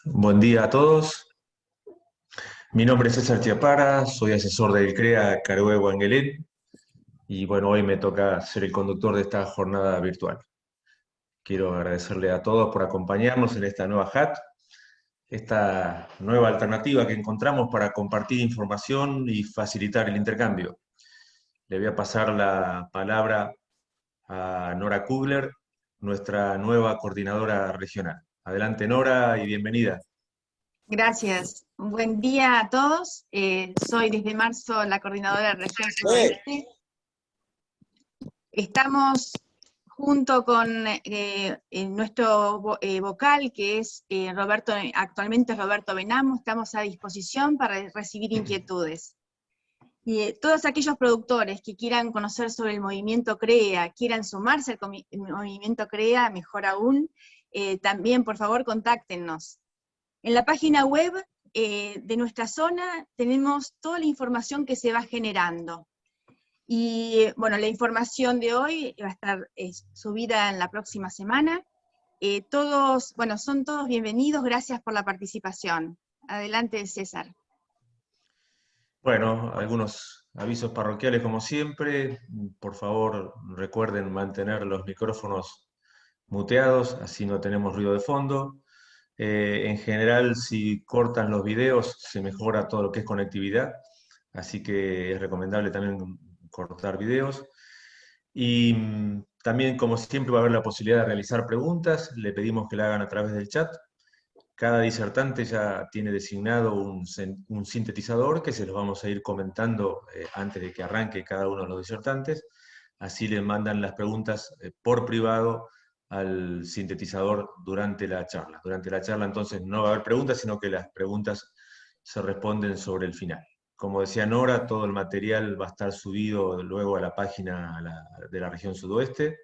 Buen día a todos. Mi nombre es César Chiapara, soy asesor del CREA Caroe Wangelén y bueno, hoy me toca ser el conductor de esta jornada virtual. Quiero agradecerle a todos por acompañarnos en esta nueva HAT, esta nueva alternativa que encontramos para compartir información y facilitar el intercambio. Le voy a pasar la palabra a Nora Kugler, nuestra nueva coordinadora regional. Adelante, Nora, y bienvenida. Gracias. Un buen día a todos. Soy desde marzo la coordinadora de la región sudoeste. Estamos junto con nuestro vocal, que es actualmente Roberto Benamo, estamos a disposición para recibir inquietudes. Y todos aquellos productores que quieran conocer sobre el movimiento CREA, quieran sumarse al movimiento CREA, mejor aún, también por favor contáctenos. En la página web de nuestra zona tenemos toda la información que se va generando. Y bueno, la información de hoy va a estar subida en la próxima semana. Son todos bienvenidos, gracias por la participación. Adelante, César. Bueno, algunos avisos parroquiales como siempre. Por favor, recuerden mantener los micrófonos muteados, así no tenemos ruido de fondo. En general, si cortan los videos, se mejora todo lo que es conectividad, así que es recomendable también cortar videos. Y también, como siempre, va a haber la posibilidad de realizar preguntas. Le pedimos que la hagan a través del chat. Cada disertante ya tiene designado un sintetizador que se los vamos a ir comentando antes de que arranque cada uno de los disertantes. Así le mandan las preguntas por privado al sintetizador durante la charla. Durante la charla entonces no va a haber preguntas, sino que las preguntas se responden sobre el final. Como decía Nora, todo el material va a estar subido luego a la página de la región sudoeste.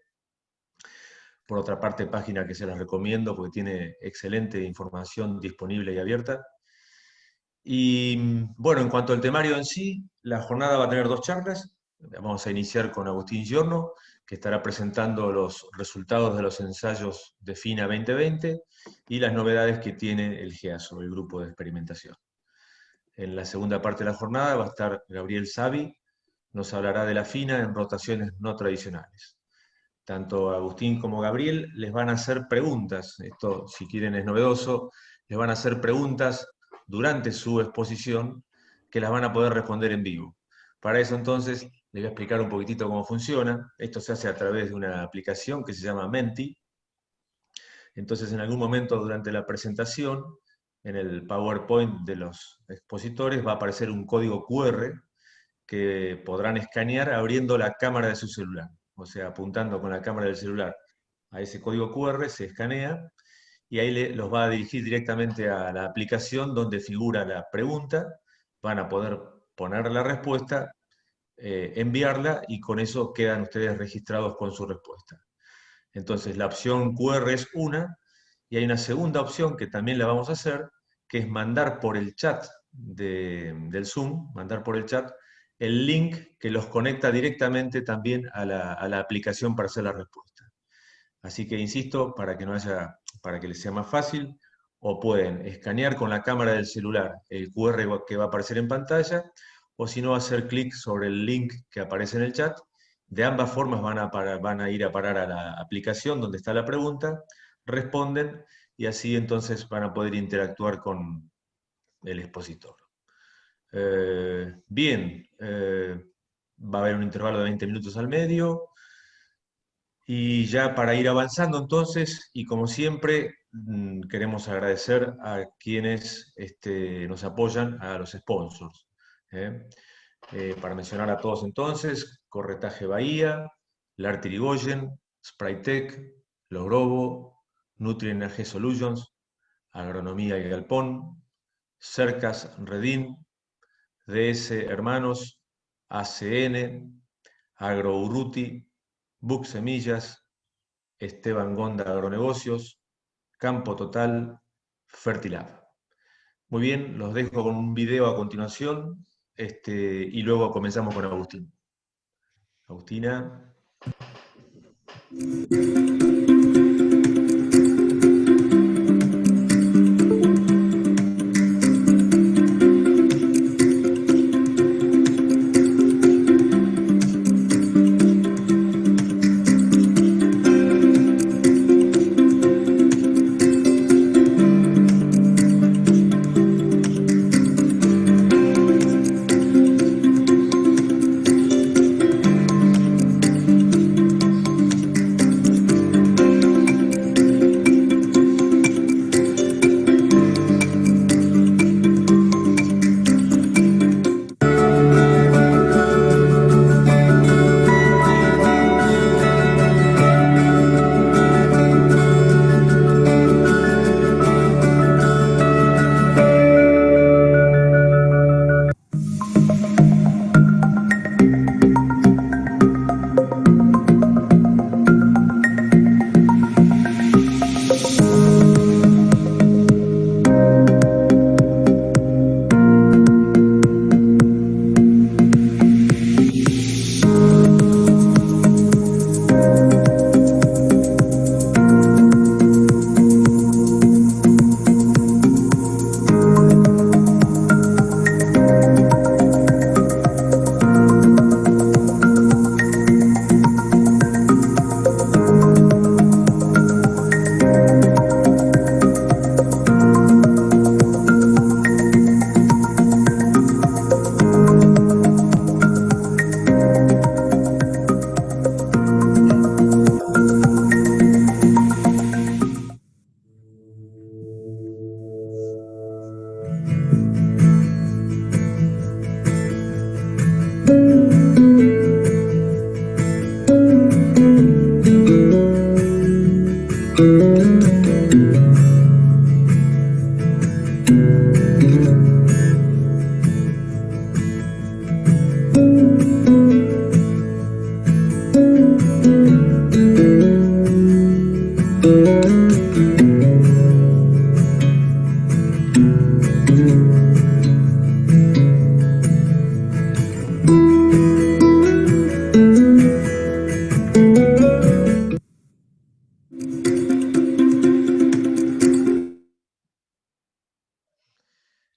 Por otra parte, página que se las recomiendo porque tiene excelente información disponible y abierta. Y bueno, en cuanto al temario en sí, la jornada va a tener dos charlas. Vamos a iniciar con Agustín Giorno, que estará presentando los resultados de los ensayos de FINA 2020 y las novedades que tiene el GEASO, el grupo de experimentación. En la segunda parte de la jornada va a estar Gabriel Savi, nos hablará de la FINA en rotaciones no tradicionales. Tanto Agustín como Gabriel les van a hacer preguntas, esto si quieren es novedoso, les van a hacer preguntas durante su exposición que las van a poder responder en vivo. Para eso entonces les voy a explicar un poquitito cómo funciona. Esto se hace a través de una aplicación que se llama Menti. Entonces en algún momento durante la presentación, en el PowerPoint de los expositores va a aparecer un código QR que podrán escanear abriendo la cámara de su celular. O sea, apuntando con la cámara del celular a ese código QR, se escanea, y ahí los va a dirigir directamente a la aplicación donde figura la pregunta, van a poder poner la respuesta, enviarla, y con eso quedan ustedes registrados con su respuesta. Entonces, la opción QR es una, y hay una segunda opción que también la vamos a hacer, que es mandar por el chat del Zoom, mandar por el chat el link que los conecta directamente también a la aplicación para hacer la respuesta. Así que insisto, para que les sea más fácil, o pueden escanear con la cámara del celular el QR que va a aparecer en pantalla, o si no, hacer clic sobre el link que aparece en el chat. De ambas formas van a ir a parar a la aplicación donde está la pregunta, responden, y así entonces van a poder interactuar con el expositor. Bien, va a haber un intervalo de 20 minutos al medio, y ya para ir avanzando entonces, y como siempre, queremos agradecer a quienes nos apoyan, a los sponsors. Para mencionar a todos entonces: Corretaje Bahía, Larti Irigoyen, Spraytec, Logrobo, Nutri Energy Solutions, Agronomía y Galpón, Cercas Redín, DS Hermanos, ACN, Agro Urruti, Buc Semillas, Esteban Gonda Agronegocios, Campo Total, Fertilab. Muy bien, los dejo con un video a continuación, y luego comenzamos con Agustín. Agustina.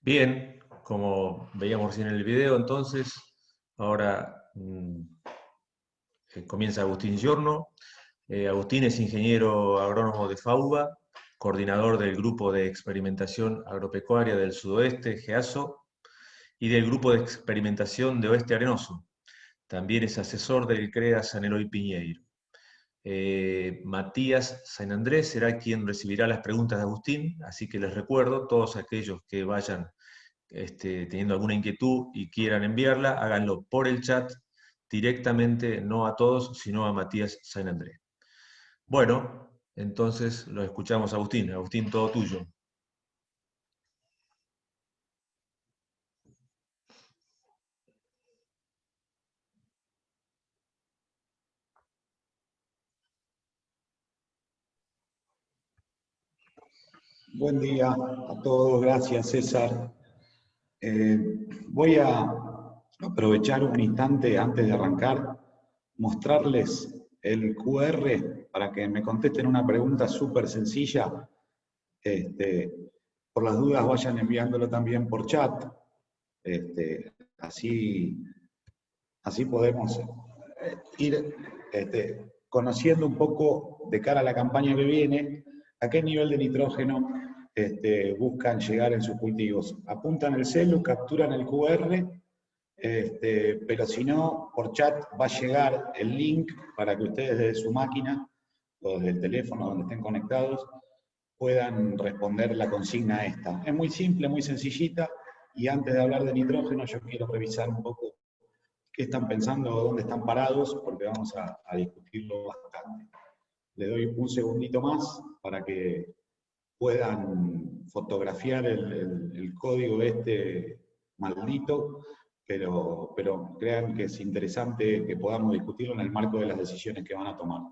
Bien, como veíamos recién en el video, entonces, ahora comienza Agustín Giorno. Agustín es ingeniero agrónomo de FAUBA, coordinador del Grupo de Experimentación Agropecuaria del Sudoeste, GEASO, y del Grupo de Experimentación de Oeste Arenoso. También es asesor del CREA San Eloy Piñeiro. Matías San Andrés será quien recibirá las preguntas de Agustín, así que les recuerdo, todos aquellos que vayan teniendo alguna inquietud y quieran enviarla, háganlo por el chat directamente, no a todos, sino a Matías San Andrés. Bueno, entonces lo escuchamos, Agustín. Agustín, todo tuyo. Buen día a todos, gracias César. Voy a aprovechar un instante antes de arrancar, mostrarles el QR para que me contesten una pregunta súper sencilla. Por las dudas vayan enviándolo también por chat. Así podemos ir conociendo un poco de cara a la campaña que viene, a qué nivel de nitrógeno buscan llegar en sus cultivos. Apuntan el celu, capturan el QR, pero si no, por chat va a llegar el link para que ustedes desde su máquina o desde el teléfono donde estén conectados puedan responder la consigna esta. Es muy simple, muy sencillita, y antes de hablar de nitrógeno yo quiero revisar un poco qué están pensando, dónde están parados, porque vamos a discutirlo bastante. Le doy un segundito más para que puedan fotografiar el código maldito, pero crean que es interesante que podamos discutirlo en el marco de las decisiones que van a tomar.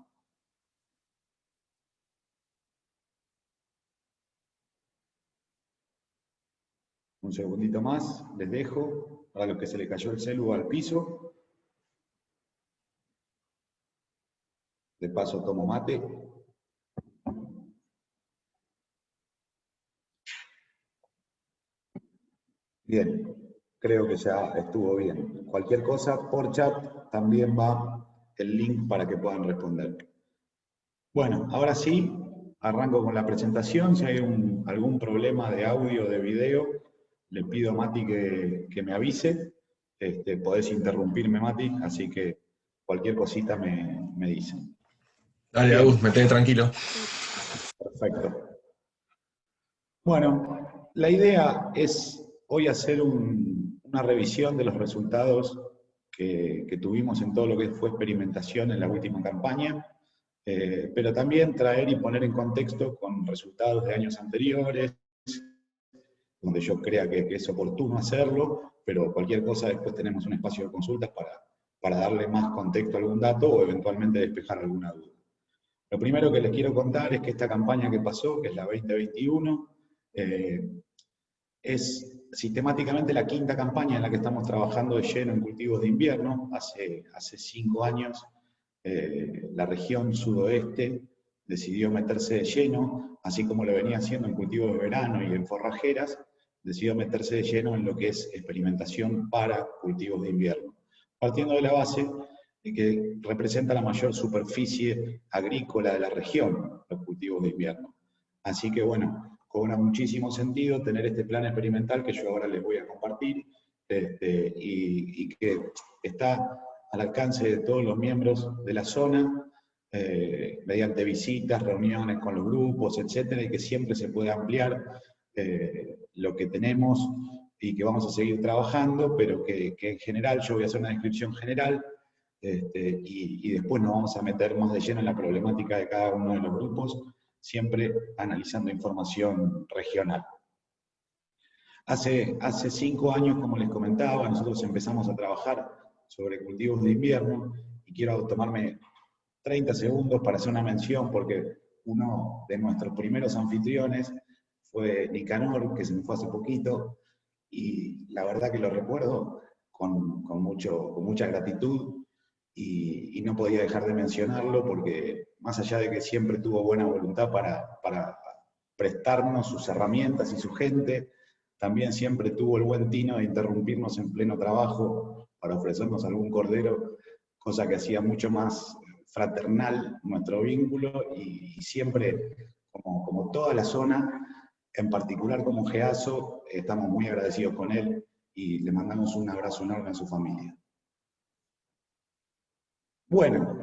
Un segundito más, les dejo, para los que se le cayó el celu al piso. De paso tomo mate. Bien, creo que ya estuvo bien. Cualquier cosa, por chat también va el link para que puedan responder. Bueno, ahora sí, arranco con la presentación. Si hay algún problema de audio o de video, le pido a Mati que me avise. Podés interrumpirme, Mati, así que cualquier cosita me dicen. Dale, Agus, me tenés tranquilo. Perfecto. Bueno, la idea es hoy hacer una revisión de los resultados que tuvimos en todo lo que fue experimentación en la última campaña, pero también traer y poner en contexto con resultados de años anteriores, donde yo crea que es oportuno hacerlo, pero cualquier cosa después tenemos un espacio de consultas para darle más contexto a algún dato o eventualmente despejar alguna duda. Lo primero que les quiero contar es que esta campaña que pasó, que es la 2021, es sistemáticamente la quinta campaña en la que estamos trabajando de lleno en cultivos de invierno. Hace 5 años la región sudoeste decidió meterse de lleno, así como lo venía haciendo en cultivos de verano y en forrajeras, decidió meterse de lleno en lo que es experimentación para cultivos de invierno. Partiendo de la base de que representa la mayor superficie agrícola de la región, los cultivos de invierno. Así que bueno, cobra muchísimo sentido tener este plan experimental que yo ahora les voy a compartir, y que está al alcance de todos los miembros de la zona, mediante visitas, reuniones con los grupos, etcétera, y que siempre se puede ampliar lo que tenemos y que vamos a seguir trabajando, pero que en general yo voy a hacer una descripción general, y después nos vamos a meter más de lleno en la problemática de cada uno de los grupos, siempre analizando información regional. Hace 5 años, como les comentaba, nosotros empezamos a trabajar sobre cultivos de invierno, y quiero tomarme 30 segundos para hacer una mención, porque uno de nuestros primeros anfitriones fue Nicanor, que se me fue hace poquito, y la verdad que lo recuerdo con mucha gratitud, y no podía dejar de mencionarlo, porque más allá de que siempre tuvo buena voluntad para prestarnos sus herramientas y su gente, también siempre tuvo el buen tino de interrumpirnos en pleno trabajo para ofrecernos algún cordero, cosa que hacía mucho más fraternal nuestro vínculo, y siempre, como toda la zona, en particular como Geaso, estamos muy agradecidos con él y le mandamos un abrazo enorme a su familia. Bueno,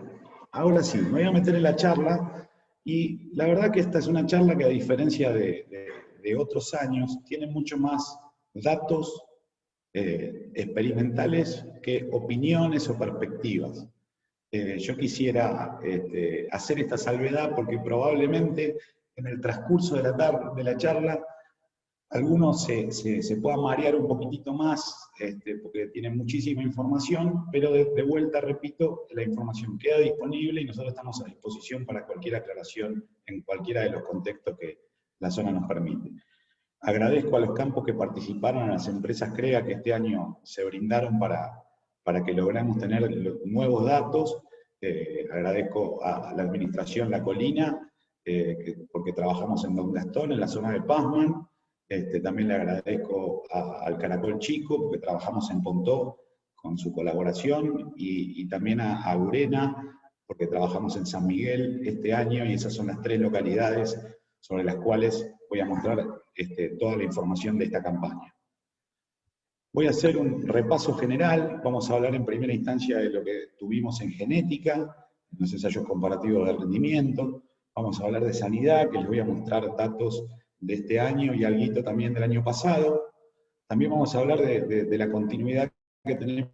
ahora sí, me voy a meter en la charla, y la verdad que esta es una charla que, a diferencia de otros años, tiene mucho más datos experimentales que opiniones o perspectivas. Yo quisiera hacer esta salvedad porque probablemente en el transcurso de la charla algunos se puedan marear un poquitito más, porque tienen muchísima información, pero de vuelta, repito, la información queda disponible y nosotros estamos a disposición para cualquier aclaración en cualquiera de los contextos que la zona nos permite. Agradezco a los campos que participaron, a las empresas CREA que este año se brindaron para que logremos tener nuevos datos. Agradezco a la administración La Colina, porque trabajamos en Don Gastón, en la zona de Pazman. También le agradezco al Caracol Chico, porque trabajamos en Pontó con su colaboración, y también a Urena, porque trabajamos en San Miguel este año, y esas son las 3 localidades sobre las cuales voy a mostrar toda la información de esta campaña. Voy a hacer un repaso general. Vamos a hablar en primera instancia de lo que tuvimos en genética, en los ensayos comparativos de rendimiento. Vamos a hablar de sanidad, que les voy a mostrar datos de este año y algo también del año pasado. También vamos a hablar de la continuidad que tenemos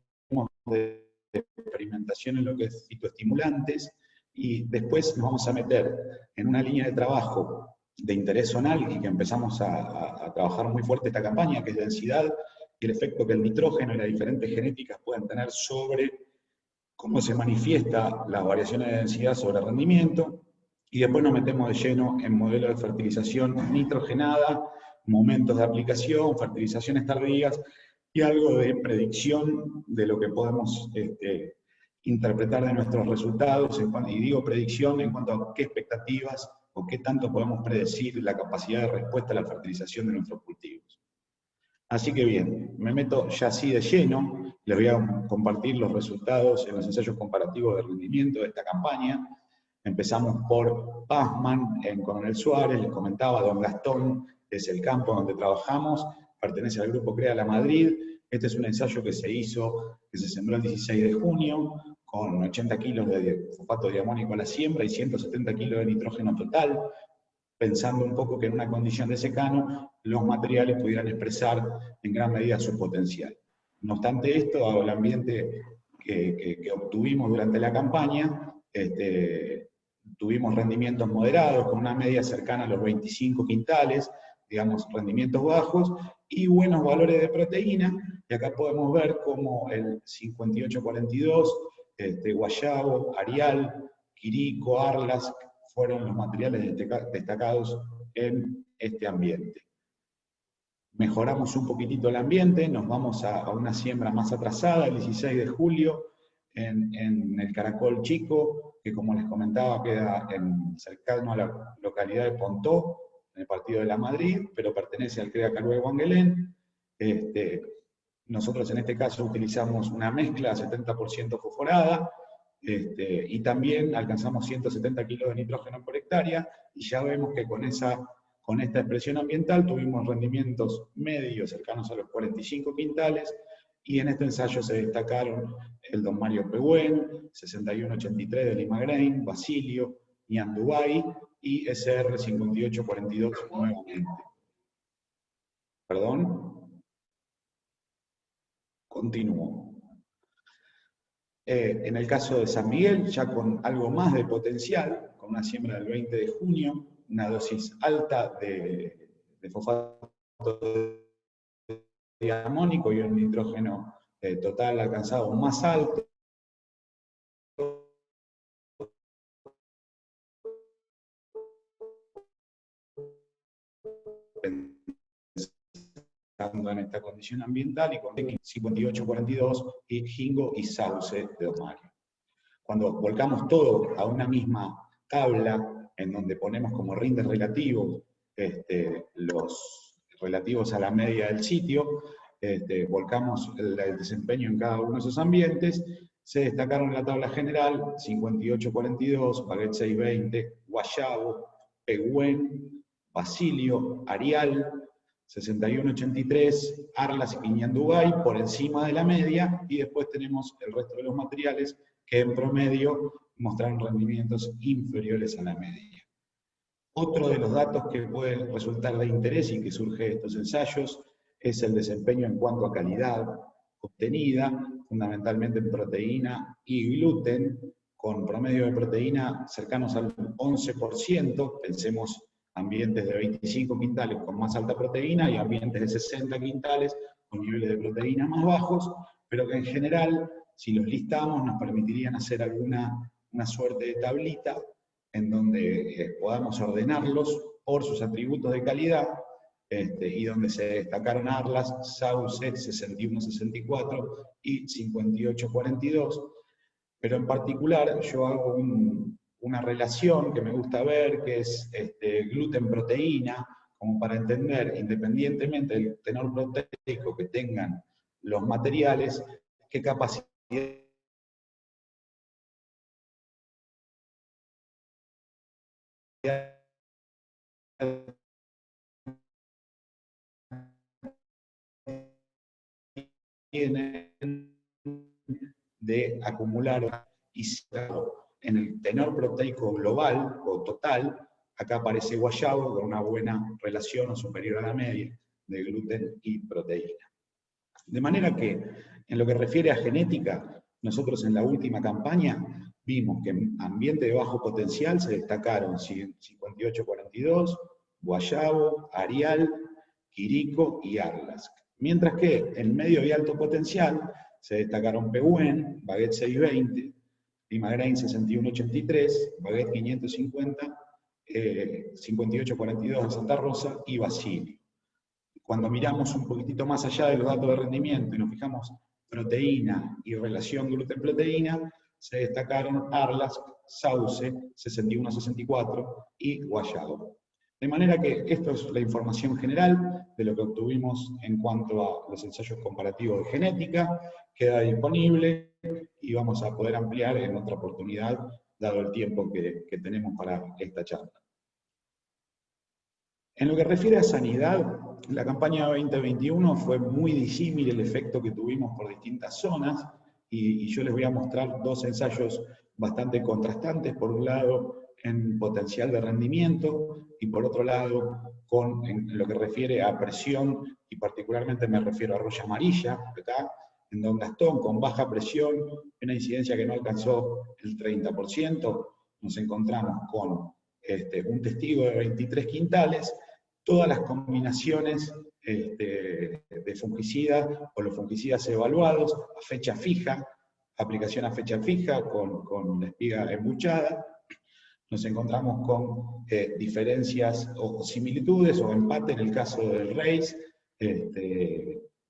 de experimentación en lo que es fitoestimulantes, y después nos vamos a meter en una línea de trabajo de interés zonal, y que empezamos a trabajar muy fuerte esta campaña, que es densidad, y el efecto que el nitrógeno y las diferentes genéticas pueden tener sobre cómo se manifiesta las variaciones de densidad sobre el rendimiento. Y después nos metemos de lleno en modelos de fertilización nitrogenada, momentos de aplicación, fertilizaciones tardías, y algo de predicción de lo que podemos interpretar de nuestros resultados, y digo predicción en cuanto a qué expectativas o qué tanto podemos predecir la capacidad de respuesta a la fertilización de nuestros cultivos. Así que bien, me meto ya así de lleno, les voy a compartir los resultados en los ensayos comparativos de rendimiento de esta campaña. Empezamos por Pazman, en Coronel Suárez, les comentaba, Don Gastón es el campo donde trabajamos, pertenece al grupo CREA La Madrid. Este es un ensayo que se sembró el 16 de junio, con 80 kilos de fosfato diamónico a la siembra y 170 kilos de nitrógeno total, pensando un poco que en una condición de secano los materiales pudieran expresar en gran medida su potencial. No obstante esto, dado el ambiente que obtuvimos durante la campaña, tuvimos rendimientos moderados, con una media cercana a los 25 quintales, digamos, rendimientos bajos, y buenos valores de proteína, y acá podemos ver cómo el 5842, Guayabo, Arial, Quirico, Arlas, fueron los materiales destacados en este ambiente. Mejoramos un poquitito el ambiente, nos vamos a una siembra más atrasada, el 16 de julio, en el Caracol Chico, que como les comentaba queda cercano a la localidad de Pontó, en el partido de La Madrid, pero pertenece al CREA Carué Guanguelén. Nosotros en este caso utilizamos una mezcla 70% fosforada, y también alcanzamos 170 kilos de nitrógeno por hectárea, y ya vemos que con esta expresión ambiental tuvimos rendimientos medios cercanos a los 45 quintales, y en este ensayo se destacaron el Don Mario Pehuen, 6183 de Lima Grain, Basilio, Nian Dubai y SR 5842 nuevamente. Perdón. Continúo. En el caso de San Miguel, ya con algo más de potencial, con una siembra del 20 de junio, una dosis alta de fosfato diamónico y un nitrógeno total alcanzado más alto. En esta condición ambiental, y con 5842 y Jingo y Sauce de Omario. Cuando volcamos todo a una misma tabla, en donde ponemos como rindes relativos los relativos a la media del sitio, volcamos el desempeño en cada uno de esos ambientes, se destacaron en la tabla general 5842, Baguette 620, Guayabo, Pehuen, Basilio, Arial, 6183, Arlas y Quiñandugay por encima de la media, y después tenemos el resto de los materiales que en promedio mostraron rendimientos inferiores a la media. Otro de los datos que puede resultar de interés y que surge de estos ensayos es el desempeño en cuanto a calidad obtenida, fundamentalmente en proteína y gluten, con promedio de proteína cercanos al 11%, pensemos ambientes de 25 quintales con más alta proteína y ambientes de 60 quintales con niveles de proteína más bajos, pero que en general, si los listamos, nos permitirían hacer una suerte de tablita en donde podamos ordenarlos por sus atributos de calidad, y donde se destacaron Arlas, Sauce, 6164 y 5842, pero en particular yo hago una relación que me gusta ver, que es gluten-proteína, como para entender, independientemente del tenor proteico que tengan los materiales, qué capacidad tienen de acumular, y en el tenor proteico global o total, acá aparece Guayabo con una buena relación o superior a la media de gluten y proteína. De manera que, en lo que refiere a genética, nosotros en la última campaña vimos que en ambiente de bajo potencial se destacaron 5842, Guayabo, Arial, Quirico y Arlas. Mientras que en medio y alto potencial se destacaron Pehuen, Baguette 620, Limagrain 6183, Baguette 550, 5842 de Santa Rosa y Basilio. Cuando miramos un poquitito más allá de los datos de rendimiento y nos fijamos proteína y relación gluten-proteína, se destacaron Arlas, Sauce, 61-64 y Guayabo. De manera que esto es la información general de lo que obtuvimos en cuanto a los ensayos comparativos de genética. Queda disponible y vamos a poder ampliar en otra oportunidad, dado el tiempo que tenemos para esta charla. En lo que refiere a sanidad, la campaña 2021 fue muy disímil el efecto que tuvimos por distintas zonas, y yo les voy a mostrar dos ensayos bastante contrastantes, por un lado en potencial de rendimiento, y por otro lado en lo que refiere a presión, y particularmente me refiero a Roya Amarilla, acá, en Don Gastón, con baja presión, una incidencia que no alcanzó el 30%, nos encontramos con un testigo de 23 quintales, todas las combinaciones de fungicidas o los fungicidas evaluados a fecha fija, aplicación a fecha fija con la espiga embuchada. Nos encontramos con diferencias o similitudes o empate en el caso del Reis,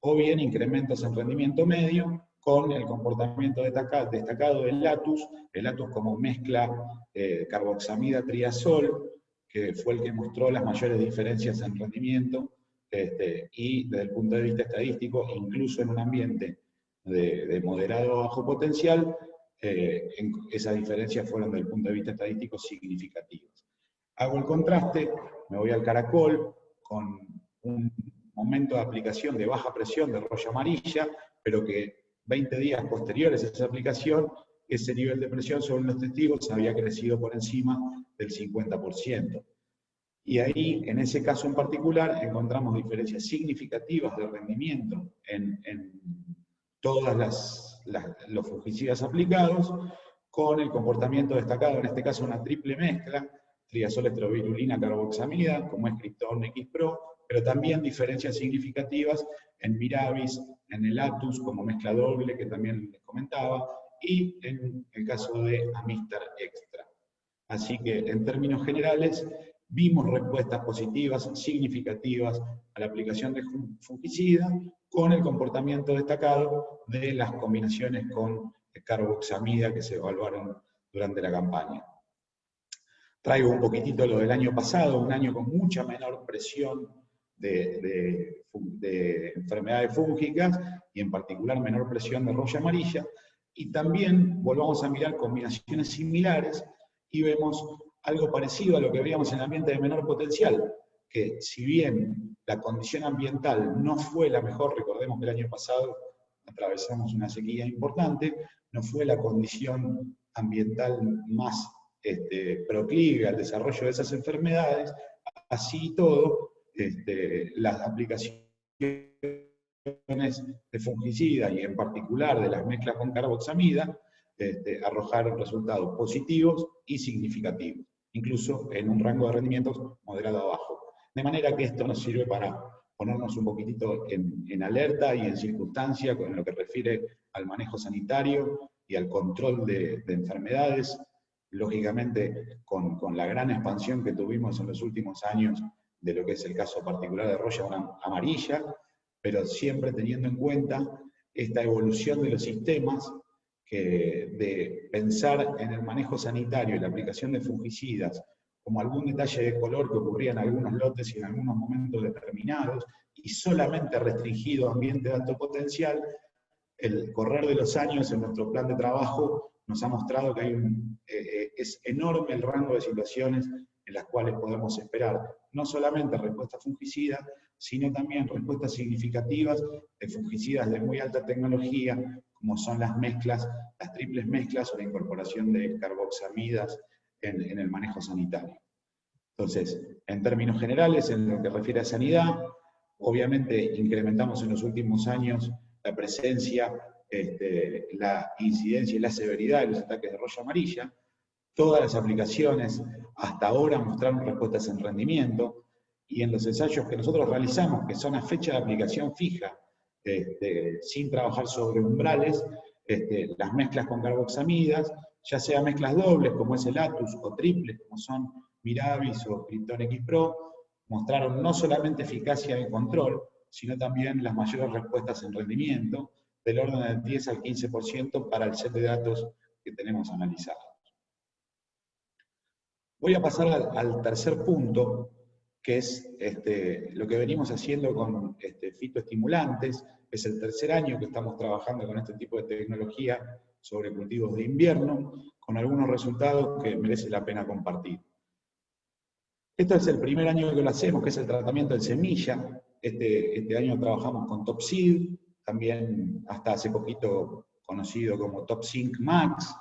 o bien incrementos en rendimiento medio, con el comportamiento destacado del Latus, el Latus como mezcla carboxamida-triazol, que fue el que mostró las mayores diferencias en rendimiento, y desde el punto de vista estadístico, incluso en un ambiente de moderado a bajo potencial, esas diferencias fueron desde el punto de vista estadístico significativas. Hago el contraste, me voy al Caracol, con un momento de aplicación de baja presión de Roya Amarilla, pero que 20 días posteriores a esa aplicación, ese nivel de presión sobre los testigos había crecido por encima del 50%. Y ahí, en ese caso en particular, encontramos diferencias significativas de rendimiento en todos los fungicidas aplicados, con el comportamiento destacado, en este caso una triple mezcla, triazol, estrovirulina, carboxamida, como es Krypton X Pro, pero también diferencias significativas en Mirabilis, en el Atus como mezcla doble, que también les comentaba, y en el caso de Amistar Extra. Así que, en términos generales, vimos respuestas positivas, significativas a la aplicación de fungicida, con el comportamiento destacado de las combinaciones con carboxamida que se evaluaron durante la campaña. Traigo un poquitito lo del año pasado, un año con mucha menor presión de enfermedades fúngicas, y en particular menor presión de roya amarilla, y también volvamos a mirar combinaciones similares, y vemos algo parecido a lo que veíamos en el ambiente de menor potencial, que si bien la condición ambiental no fue la mejor, recordemos que el año pasado atravesamos una sequía importante, no fue la condición ambiental más proclive al desarrollo de esas enfermedades, así y todo, las aplicaciones de fungicida y en particular de las mezclas con carboxamida arrojaron resultados positivos y significativos, incluso en un rango de rendimientos moderado a bajo. De manera que esto nos sirve para ponernos un poquitito en alerta y en circunstancia con lo que refiere al manejo sanitario y al control de enfermedades, lógicamente con la gran expansión que tuvimos en los últimos años de lo que es el caso particular de roya amarilla, pero siempre teniendo en cuenta esta evolución de los sistemas, de pensar en el manejo sanitario y la aplicación de fungicidas como algún detalle de color que ocurría en algunos lotes y en algunos momentos determinados, y solamente restringido a ambiente de alto potencial. El correr de los años en nuestro plan de trabajo nos ha mostrado que es enorme el rango de situaciones en las cuales podemos esperar no solamente respuestas fungicidas, sino también respuestas significativas de fungicidas de muy alta tecnología, como son las mezclas, las triples mezclas o la incorporación de carboxamidas en el manejo sanitario. Entonces, en términos generales, en lo que refiere a sanidad, obviamente incrementamos en los últimos años la presencia, la incidencia y la severidad de los ataques de roya amarilla. Todas las aplicaciones hasta ahora mostraron respuestas en rendimiento, y en los ensayos que nosotros realizamos, que son a fecha de aplicación fija, sin trabajar sobre umbrales, las mezclas con carboxamidas, ya sea mezclas dobles como es el Atus, o triples como son Mirabilis o Krypton X Pro, mostraron no solamente eficacia en control, sino también las mayores respuestas en rendimiento, del orden del 10 al 15% para el set de datos que tenemos analizado. Voy a pasar al tercer punto, que es lo que venimos haciendo con fitoestimulantes. Es el tercer año que estamos trabajando con este tipo de tecnología sobre cultivos de invierno, con algunos resultados que merece la pena compartir. Este es el primer año que lo hacemos, que es el tratamiento en semilla. Este año trabajamos con Topseed, también hasta hace poquito conocido como TopSync Max,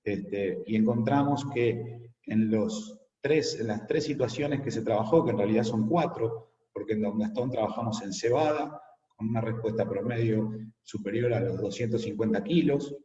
y encontramos que en las tres situaciones que se trabajó, que en realidad son 4, porque en Don Gastón trabajamos en cebada, con una respuesta promedio superior a los 250 kilos,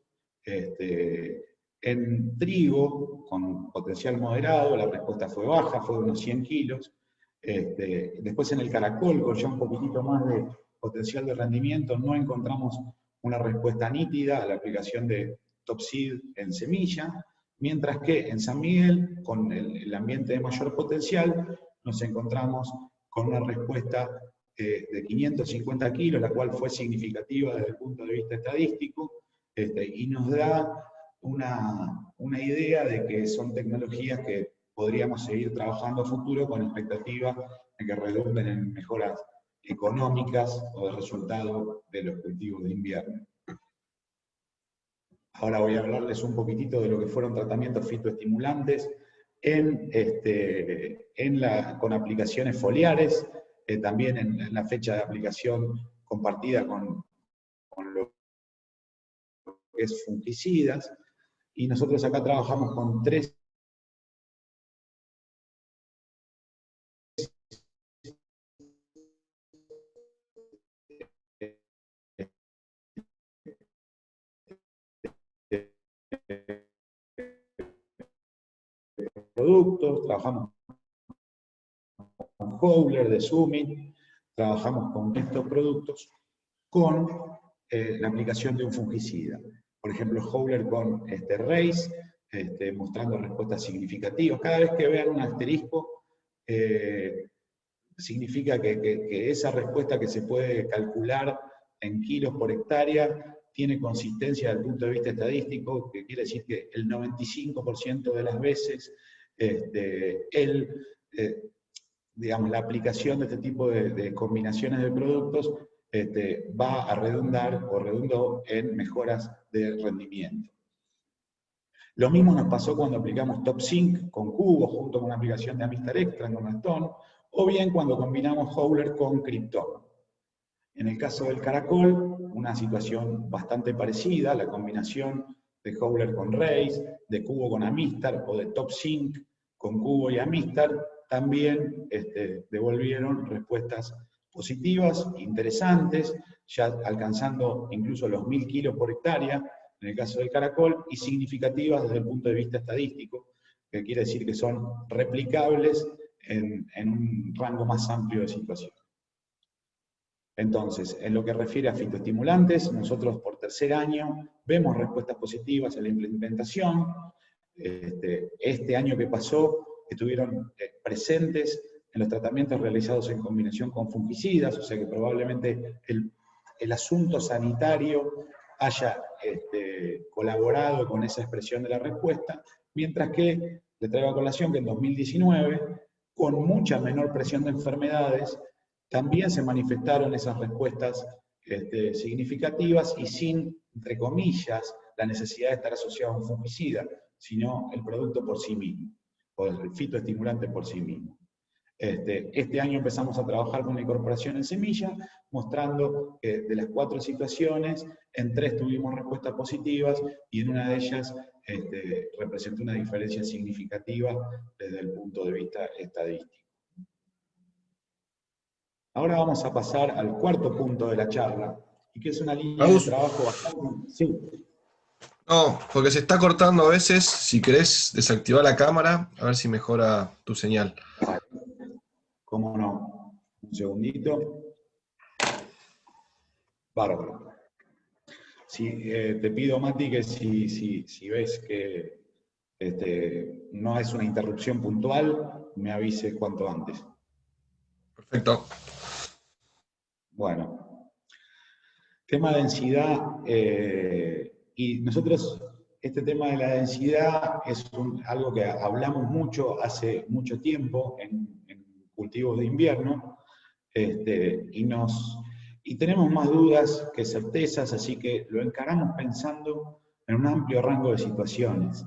en trigo, con potencial moderado, la respuesta fue baja, fue de unos 100 kilos. Después en el caracol, con ya un poquitito más de potencial de rendimiento, no encontramos una respuesta nítida a la aplicación de Topseed en semilla, mientras que en San Miguel, con el ambiente de mayor potencial, nos encontramos con una respuesta de 550 kilos, la cual fue significativa desde el punto de vista estadístico, y nos da una idea de que son tecnologías que podríamos seguir trabajando a futuro con expectativa de que redunden en mejoras económicas o de resultado de los cultivos de invierno. Ahora voy a hablarles un poquitito de lo que fueron tratamientos fitoestimulantes con aplicaciones foliares, también en la fecha de aplicación compartida con lo que es fungicidas, y nosotros acá trabajamos con 3 productos, trabajamos con Howler de Summit, trabajamos con estos productos con la aplicación de un fungicida. Por ejemplo, Howler con Race, mostrando respuestas significativas. Cada vez que vean un asterisco, significa que esa respuesta que se puede calcular en kilos por hectárea tiene consistencia desde el punto de vista estadístico, que quiere decir que el 95% de las veces digamos, la aplicación de este tipo de combinaciones de productos va a redundar o redundó en mejoras de rendimiento. Lo mismo nos pasó cuando aplicamos Top Zinc con Cubo junto con una aplicación de Amistar Extra en Gastón, o bien cuando combinamos Howler con Krypton. En el caso del caracol, una situación bastante parecida, la combinación de Howler con Race, de Cubo con Amistar, o de Top Zinc con Cubo y Amistar, también devolvieron respuestas positivas, interesantes, ya alcanzando incluso los 1000 kilos por hectárea, en el caso del caracol, y significativas desde el punto de vista estadístico, que quiere decir que son replicables en un rango más amplio de situaciones. Entonces, en lo que refiere a fitoestimulantes, nosotros por tercer año vemos respuestas positivas en la implementación. Este año que pasó estuvieron presentes en los tratamientos realizados en combinación con fungicidas, o sea que probablemente el asunto sanitario haya colaborado con esa expresión de la respuesta, mientras que le traigo a colación que en 2019, con mucha menor presión de enfermedades, también se manifestaron esas respuestas significativas y sin, entre comillas, la necesidad de estar asociado a un fungicida, sino el producto por sí mismo, o el fitoestimulante por sí mismo. Este año empezamos a trabajar con la incorporación en semilla, mostrando que de las 4 situaciones, en 3 tuvimos respuestas positivas y en una de ellas representó una diferencia significativa desde el punto de vista estadístico. Ahora vamos a pasar al cuarto punto de la charla, y que es una línea de trabajo bastante... Sí. No, porque se está cortando a veces. Si querés desactivar la cámara, a ver si mejora tu señal. ¿Cómo no? Un segundito. Bárbaro. Te pido, Mati, que si ves que no es una interrupción puntual, me avises cuanto antes. Perfecto. Bueno. Tema densidad. Y nosotros, este tema de la densidad es algo que hablamos mucho hace mucho tiempo en cultivos de invierno, y tenemos más dudas que certezas, así que lo encaramos pensando en un amplio rango de situaciones.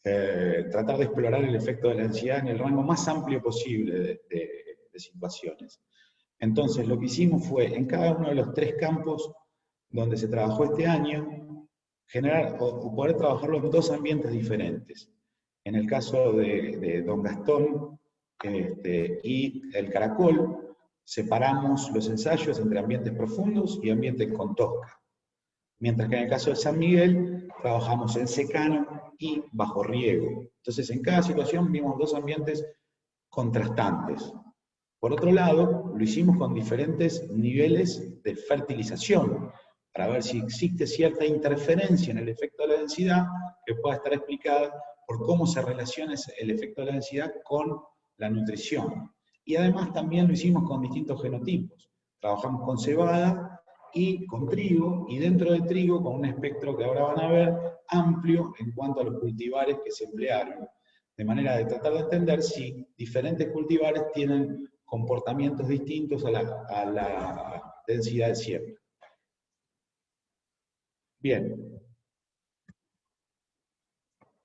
Tratar de explorar el efecto de la densidad en el rango más amplio posible de situaciones. Entonces, lo que hicimos fue, en cada uno de los 3 campos donde se trabajó este año, generar o poder trabajarlo en 2 ambientes diferentes. En el caso de Don Gastón y el caracol, separamos los ensayos entre ambientes profundos y ambientes con tosca. Mientras que en el caso de San Miguel, trabajamos en secano y bajo riego. Entonces, en cada situación vimos 2 ambientes contrastantes. Por otro lado, lo hicimos con diferentes niveles de fertilización, para ver si existe cierta interferencia en el efecto de la densidad que pueda estar explicada por cómo se relaciona el efecto de la densidad con la nutrición. Y además también lo hicimos con distintos genotipos. Trabajamos con cebada y con trigo, y dentro del trigo con un espectro que ahora van a ver amplio en cuanto a los cultivares que se emplearon, de manera de tratar de entender si diferentes cultivares tienen comportamientos distintos a la densidad de siembra. Bien.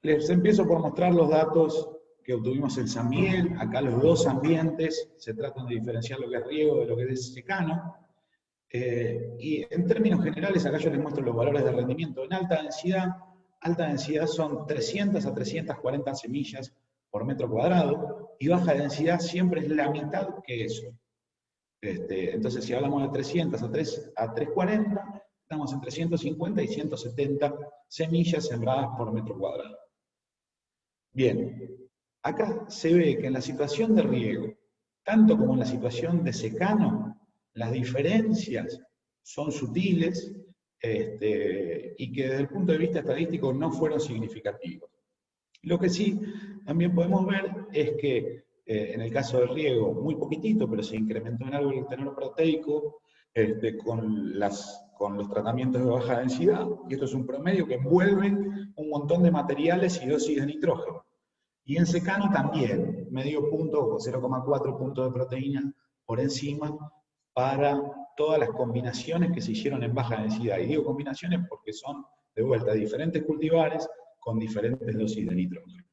Les empiezo por mostrar los datos que obtuvimos en San Miguel. Acá los 2 ambientes se tratan de diferenciar lo que es riego de lo que es secano. Y en términos generales, acá yo les muestro los valores de rendimiento. En alta densidad son 300 a 340 semillas por metro cuadrado, y baja densidad siempre es la mitad que eso. Entonces, si hablamos de 300 a 340, estamos en 350 y 170 semillas sembradas por metro cuadrado. Bien, acá se ve que en la situación de riego, tanto como en la situación de secano, las diferencias son sutiles y que desde el punto de vista estadístico no fueron significativos. Lo que sí también podemos ver es que en el caso del riego, muy poquitito, pero se incrementó en algo el tenor proteico con los tratamientos de baja densidad, y esto es un promedio que envuelve un montón de materiales y dosis de nitrógeno. Y en secano también, medio punto o 0,4 puntos de proteína por encima para todas las combinaciones que se hicieron en baja densidad. Y digo combinaciones porque son, de vuelta, diferentes cultivares con diferentes dosis de nitrógeno.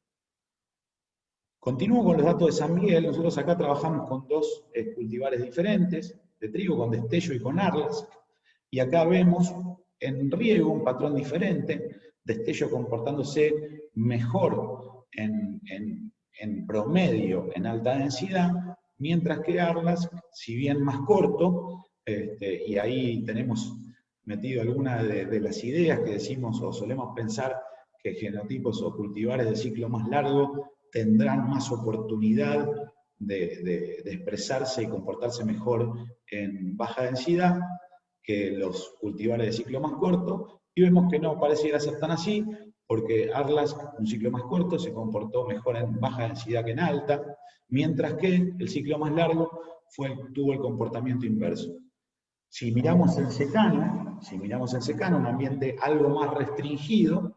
Continúo con los datos de San Miguel. Nosotros acá trabajamos con dos cultivares diferentes, de trigo con destello y con Arlas, y acá vemos en riego un patrón diferente, destello comportándose mejor en promedio en alta densidad, mientras que Arlas, si bien más corto, y ahí tenemos metido algunas de las ideas que decimos o solemos pensar que genotipos o cultivares de ciclo más largo tendrán más oportunidad de expresarse y comportarse mejor en baja densidad que los cultivares de ciclo más corto, y vemos que no pareciera ser tan así, porque Arlas, un ciclo más corto, se comportó mejor en baja densidad que en alta, mientras que el ciclo más largo tuvo el comportamiento inverso. Si miramos en secano, un ambiente algo más restringido,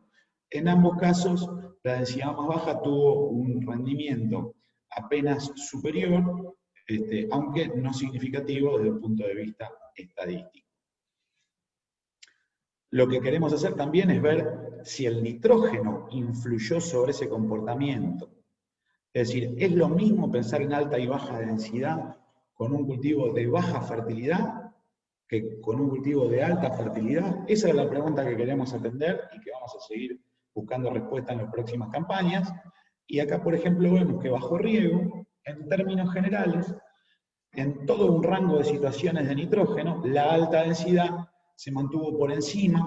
en ambos casos la densidad más baja tuvo un rendimiento apenas superior, aunque no significativo desde el punto de vista estadístico. Lo que queremos hacer también es ver si el nitrógeno influyó sobre ese comportamiento. Es decir, ¿es lo mismo pensar en alta y baja densidad con un cultivo de baja fertilidad que con un cultivo de alta fertilidad? Esa es la pregunta que queremos atender y que vamos a seguir buscando respuesta en las próximas campañas. Y acá, por ejemplo, vemos que bajo riego, en términos generales, en todo un rango de situaciones de nitrógeno, la alta densidad se mantuvo por encima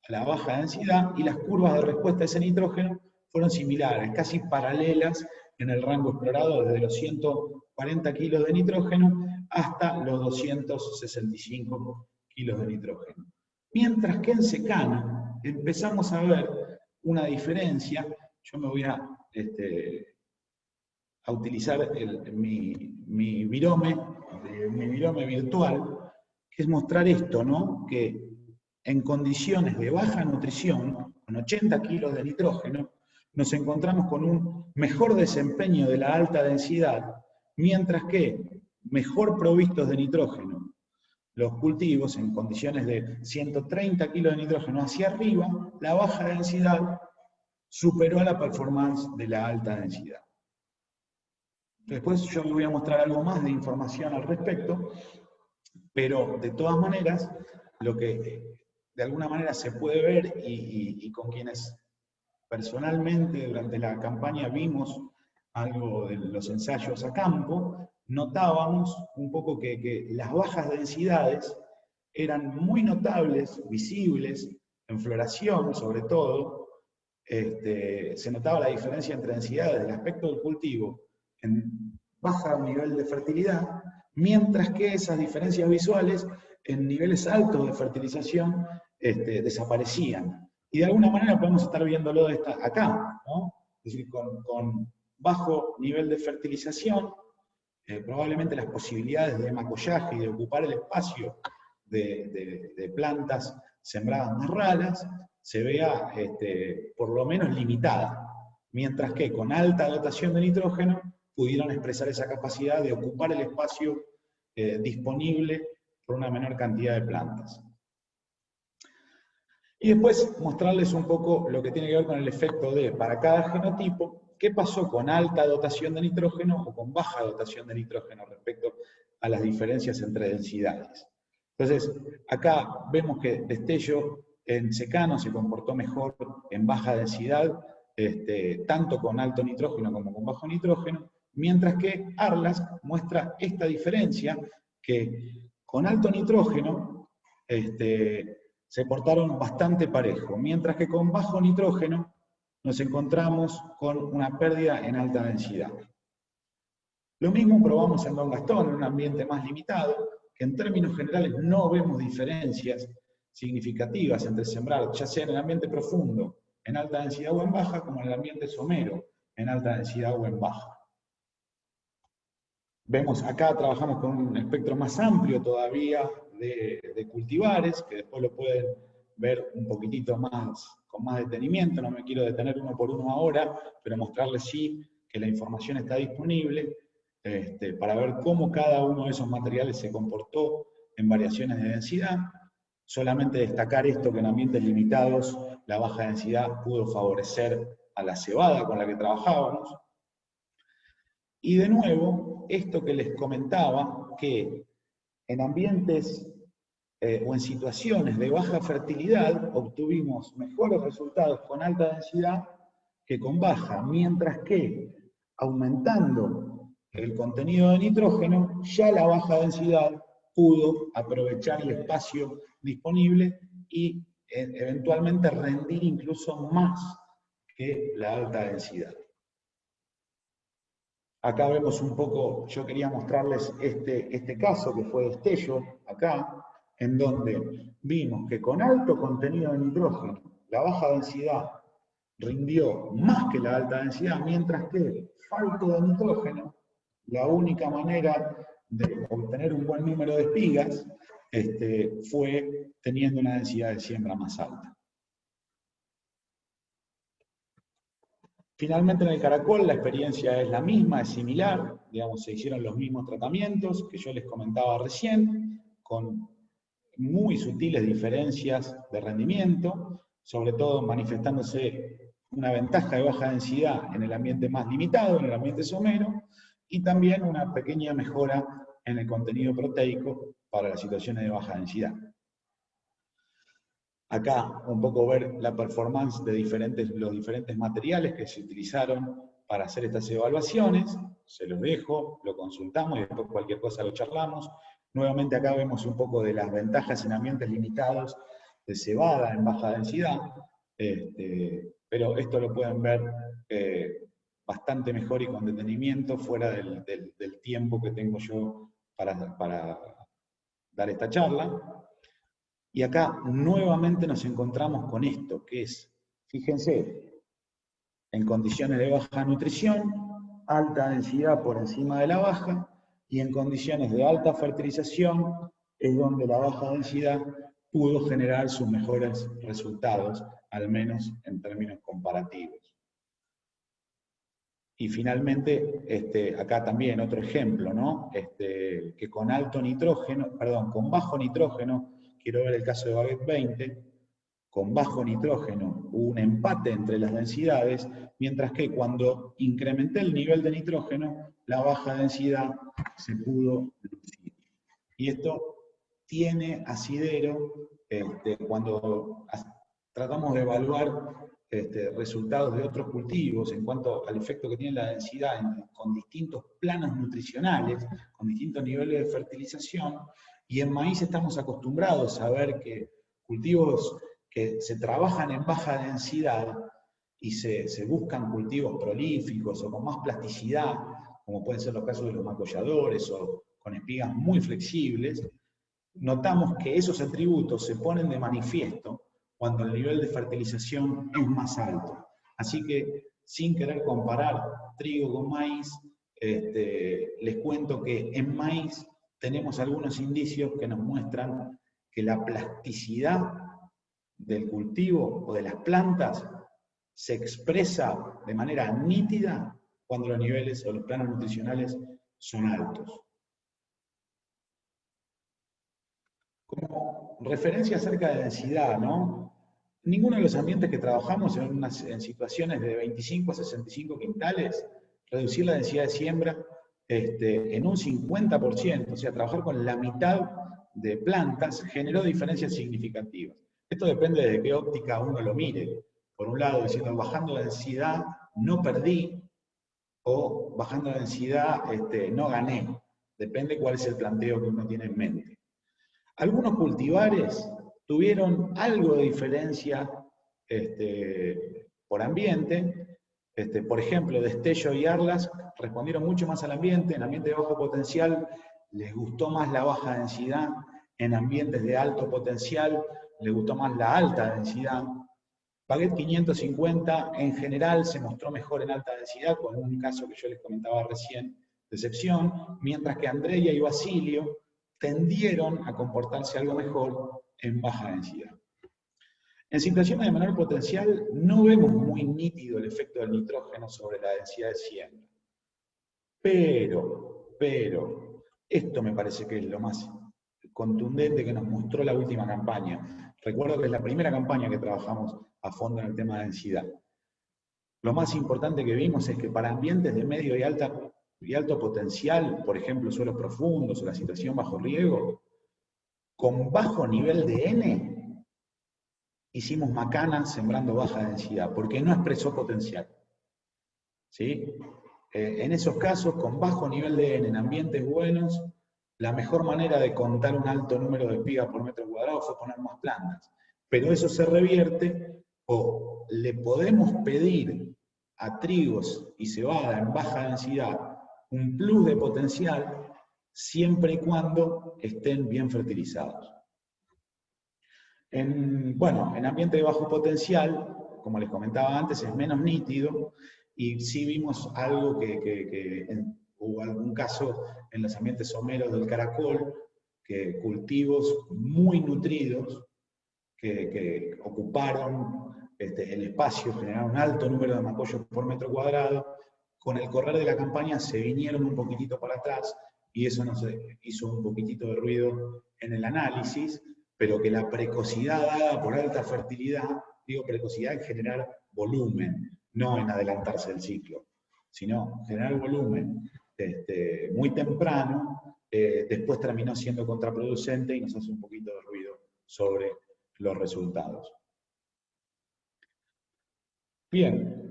a la baja densidad y las curvas de respuesta a ese nitrógeno fueron similares, casi paralelas en el rango explorado, desde los 140 kilos de nitrógeno hasta los 265 kilos de nitrógeno. Mientras que en secano empezamos a ver una diferencia. Yo me voy a utilizar mi virome virtual, que es mostrar esto, ¿no? Que en condiciones de baja nutrición, con 80 kilos de nitrógeno, nos encontramos con un mejor desempeño de la alta densidad, mientras que mejor provistos de nitrógeno los cultivos en condiciones de 130 kilos de nitrógeno hacia arriba, la baja densidad superó a la performance de la alta densidad. Después yo les voy a mostrar algo más de información al respecto, pero de todas maneras, lo que de alguna manera se puede ver y con quienes personalmente durante la campaña vimos algo de los ensayos a campo, notábamos un poco que las bajas densidades eran muy notables, visibles, en floración sobre todo. Se notaba la diferencia entre densidades del aspecto del cultivo en bajo nivel de fertilidad, mientras que esas diferencias visuales en niveles altos de fertilización desaparecían. Y de alguna manera podemos estar viéndolo acá, ¿no? Es decir, con bajo nivel de fertilización, probablemente las posibilidades de macollaje y de ocupar el espacio de plantas sembradas más raras se vea por lo menos limitada, mientras que con alta dotación de nitrógeno pudieron expresar esa capacidad de ocupar el espacio disponible por una menor cantidad de plantas. Y después mostrarles un poco lo que tiene que ver con el efecto para cada genotipo, qué pasó con alta dotación de nitrógeno o con baja dotación de nitrógeno respecto a las diferencias entre densidades. Entonces, acá vemos que destello en secano se comportó mejor en baja densidad, tanto con alto nitrógeno como con bajo nitrógeno, mientras que Arlas muestra esta diferencia, que con alto nitrógeno se portaron bastante parejo, mientras que con bajo nitrógeno nos encontramos con una pérdida en alta densidad. Lo mismo probamos en Don Gastón, en un ambiente más limitado, que en términos generales no vemos diferencias significativas entre sembrar, ya sea en el ambiente profundo, en alta densidad o en baja, como en el ambiente somero, en alta densidad o en baja. Vemos acá, trabajamos con un espectro más amplio todavía de cultivares, que después lo pueden ver un poquitito más, con más detenimiento. No me quiero detener uno por uno ahora, pero mostrarles sí que la información está disponible para ver cómo cada uno de esos materiales se comportó en variaciones de densidad. Solamente destacar esto, que en ambientes limitados la baja densidad pudo favorecer a la cebada con la que trabajábamos. Y de nuevo, esto que les comentaba, que en ambientes o en situaciones de baja fertilidad obtuvimos mejores resultados con alta densidad que con baja, mientras que aumentando el contenido de nitrógeno, ya la baja densidad pudo aprovechar el espacio disponible y eventualmente rendir incluso más que la alta densidad. Acá vemos un poco, yo quería mostrarles este caso que fue destello, acá, en donde vimos que con alto contenido de nitrógeno, la baja densidad rindió más que la alta densidad, mientras que falto de nitrógeno, la única manera de obtener un buen número de espigas fue teniendo una densidad de siembra más alta. Finalmente en el caracol la experiencia es la misma, es similar, digamos, se hicieron los mismos tratamientos que yo les comentaba recién, con muy sutiles diferencias de rendimiento, sobre todo manifestándose una ventaja de baja densidad en el ambiente más limitado, en el ambiente somero, y también una pequeña mejora en el contenido proteico para las situaciones de baja densidad. Acá un poco ver la performance de los diferentes materiales que se utilizaron para hacer estas evaluaciones. Se los dejo, lo consultamos y después cualquier cosa lo charlamos. Nuevamente acá vemos un poco de las ventajas en ambientes limitados de cebada en baja densidad, pero esto lo pueden ver bastante mejor y con detenimiento fuera del tiempo que tengo yo para dar esta charla. Y acá nuevamente nos encontramos con esto, que es, fíjense, en condiciones de baja nutrición, alta densidad por encima de la baja, y en condiciones de alta fertilización es donde la baja densidad pudo generar sus mejores resultados, al menos en términos comparativos. Y finalmente, acá también otro ejemplo, ¿no? Que con con bajo nitrógeno, quiero ver el caso de Baguette 20, con bajo nitrógeno hubo un empate entre las densidades, mientras que cuando incrementé el nivel de nitrógeno, la baja densidad se pudo reducir. Y esto tiene asidero cuando tratamos de evaluar resultados de otros cultivos en cuanto al efecto que tiene la densidad con distintos planos nutricionales, con distintos niveles de fertilización, y en maíz estamos acostumbrados a ver que cultivos que se trabajan en baja densidad y se buscan cultivos prolíficos o con más plasticidad, como pueden ser los casos de los macolladores o con espigas muy flexibles, notamos que esos atributos se ponen de manifiesto cuando el nivel de fertilización es más alto. Así que, sin querer comparar trigo con maíz, les cuento que en maíz tenemos algunos indicios que nos muestran que la plasticidad del cultivo o de las plantas se expresa de manera nítida cuando los niveles o los planos nutricionales son altos. Como referencia acerca de densidad, ¿no? Ninguno de los ambientes que trabajamos en situaciones de 25 a 65 quintales, reducir la densidad de siembra en un 50%, o sea, trabajar con la mitad de plantas, generó diferencias significativas. Esto depende de qué óptica uno lo mire. Por un lado, diciendo, bajando la densidad no perdí, o bajando la densidad no gané. Depende cuál es el planteo que uno tiene en mente. Algunos cultivares tuvieron algo de diferencia por ambiente. Por ejemplo, Destello y Arlas respondieron mucho más al ambiente. En ambiente de bajo potencial, les gustó más la baja densidad, en ambientes de alto potencial les gustó más la alta densidad. Baguette 550 en general se mostró mejor en alta densidad, con un caso que yo les comentaba recién de excepción, mientras que Andrea y Basilio tendieron a comportarse algo mejor en baja densidad. En situaciones de menor potencial no vemos muy nítido el efecto del nitrógeno sobre la densidad de siembra. Pero, esto me parece que es lo más contundente que nos mostró la última campaña. Recuerdo que es la primera campaña que trabajamos a fondo en el tema de densidad. Lo más importante que vimos es que para ambientes de medio y alto potencial, por ejemplo, suelos profundos o la situación bajo riego, con bajo nivel de N, hicimos macana sembrando baja densidad, porque no expresó potencial. ¿Sí? En esos casos, con bajo nivel de N en ambientes buenos, la mejor manera de contar un alto número de espigas por metro cuadrado fue poner más plantas. Pero eso se revierte, o le podemos pedir a trigos y cebada en baja densidad un plus de potencial, siempre y cuando estén bien fertilizados. En ambiente de bajo potencial, como les comentaba antes, es menos nítido, y sí vimos algo hubo algún caso en los ambientes someros del Caracol, que cultivos muy nutridos, que ocuparon el espacio, generaron un alto número de macollos por metro cuadrado, con el correr de la campaña se vinieron un poquitito para atrás, y eso nos hizo un poquitito de ruido en el análisis, pero que la precocidad dada por alta fertilidad, digo precocidad en generar volumen, no en adelantarse del ciclo, sino generar volumen muy temprano, después terminó siendo contraproducente y nos hace un poquito de ruido sobre los resultados. Bien,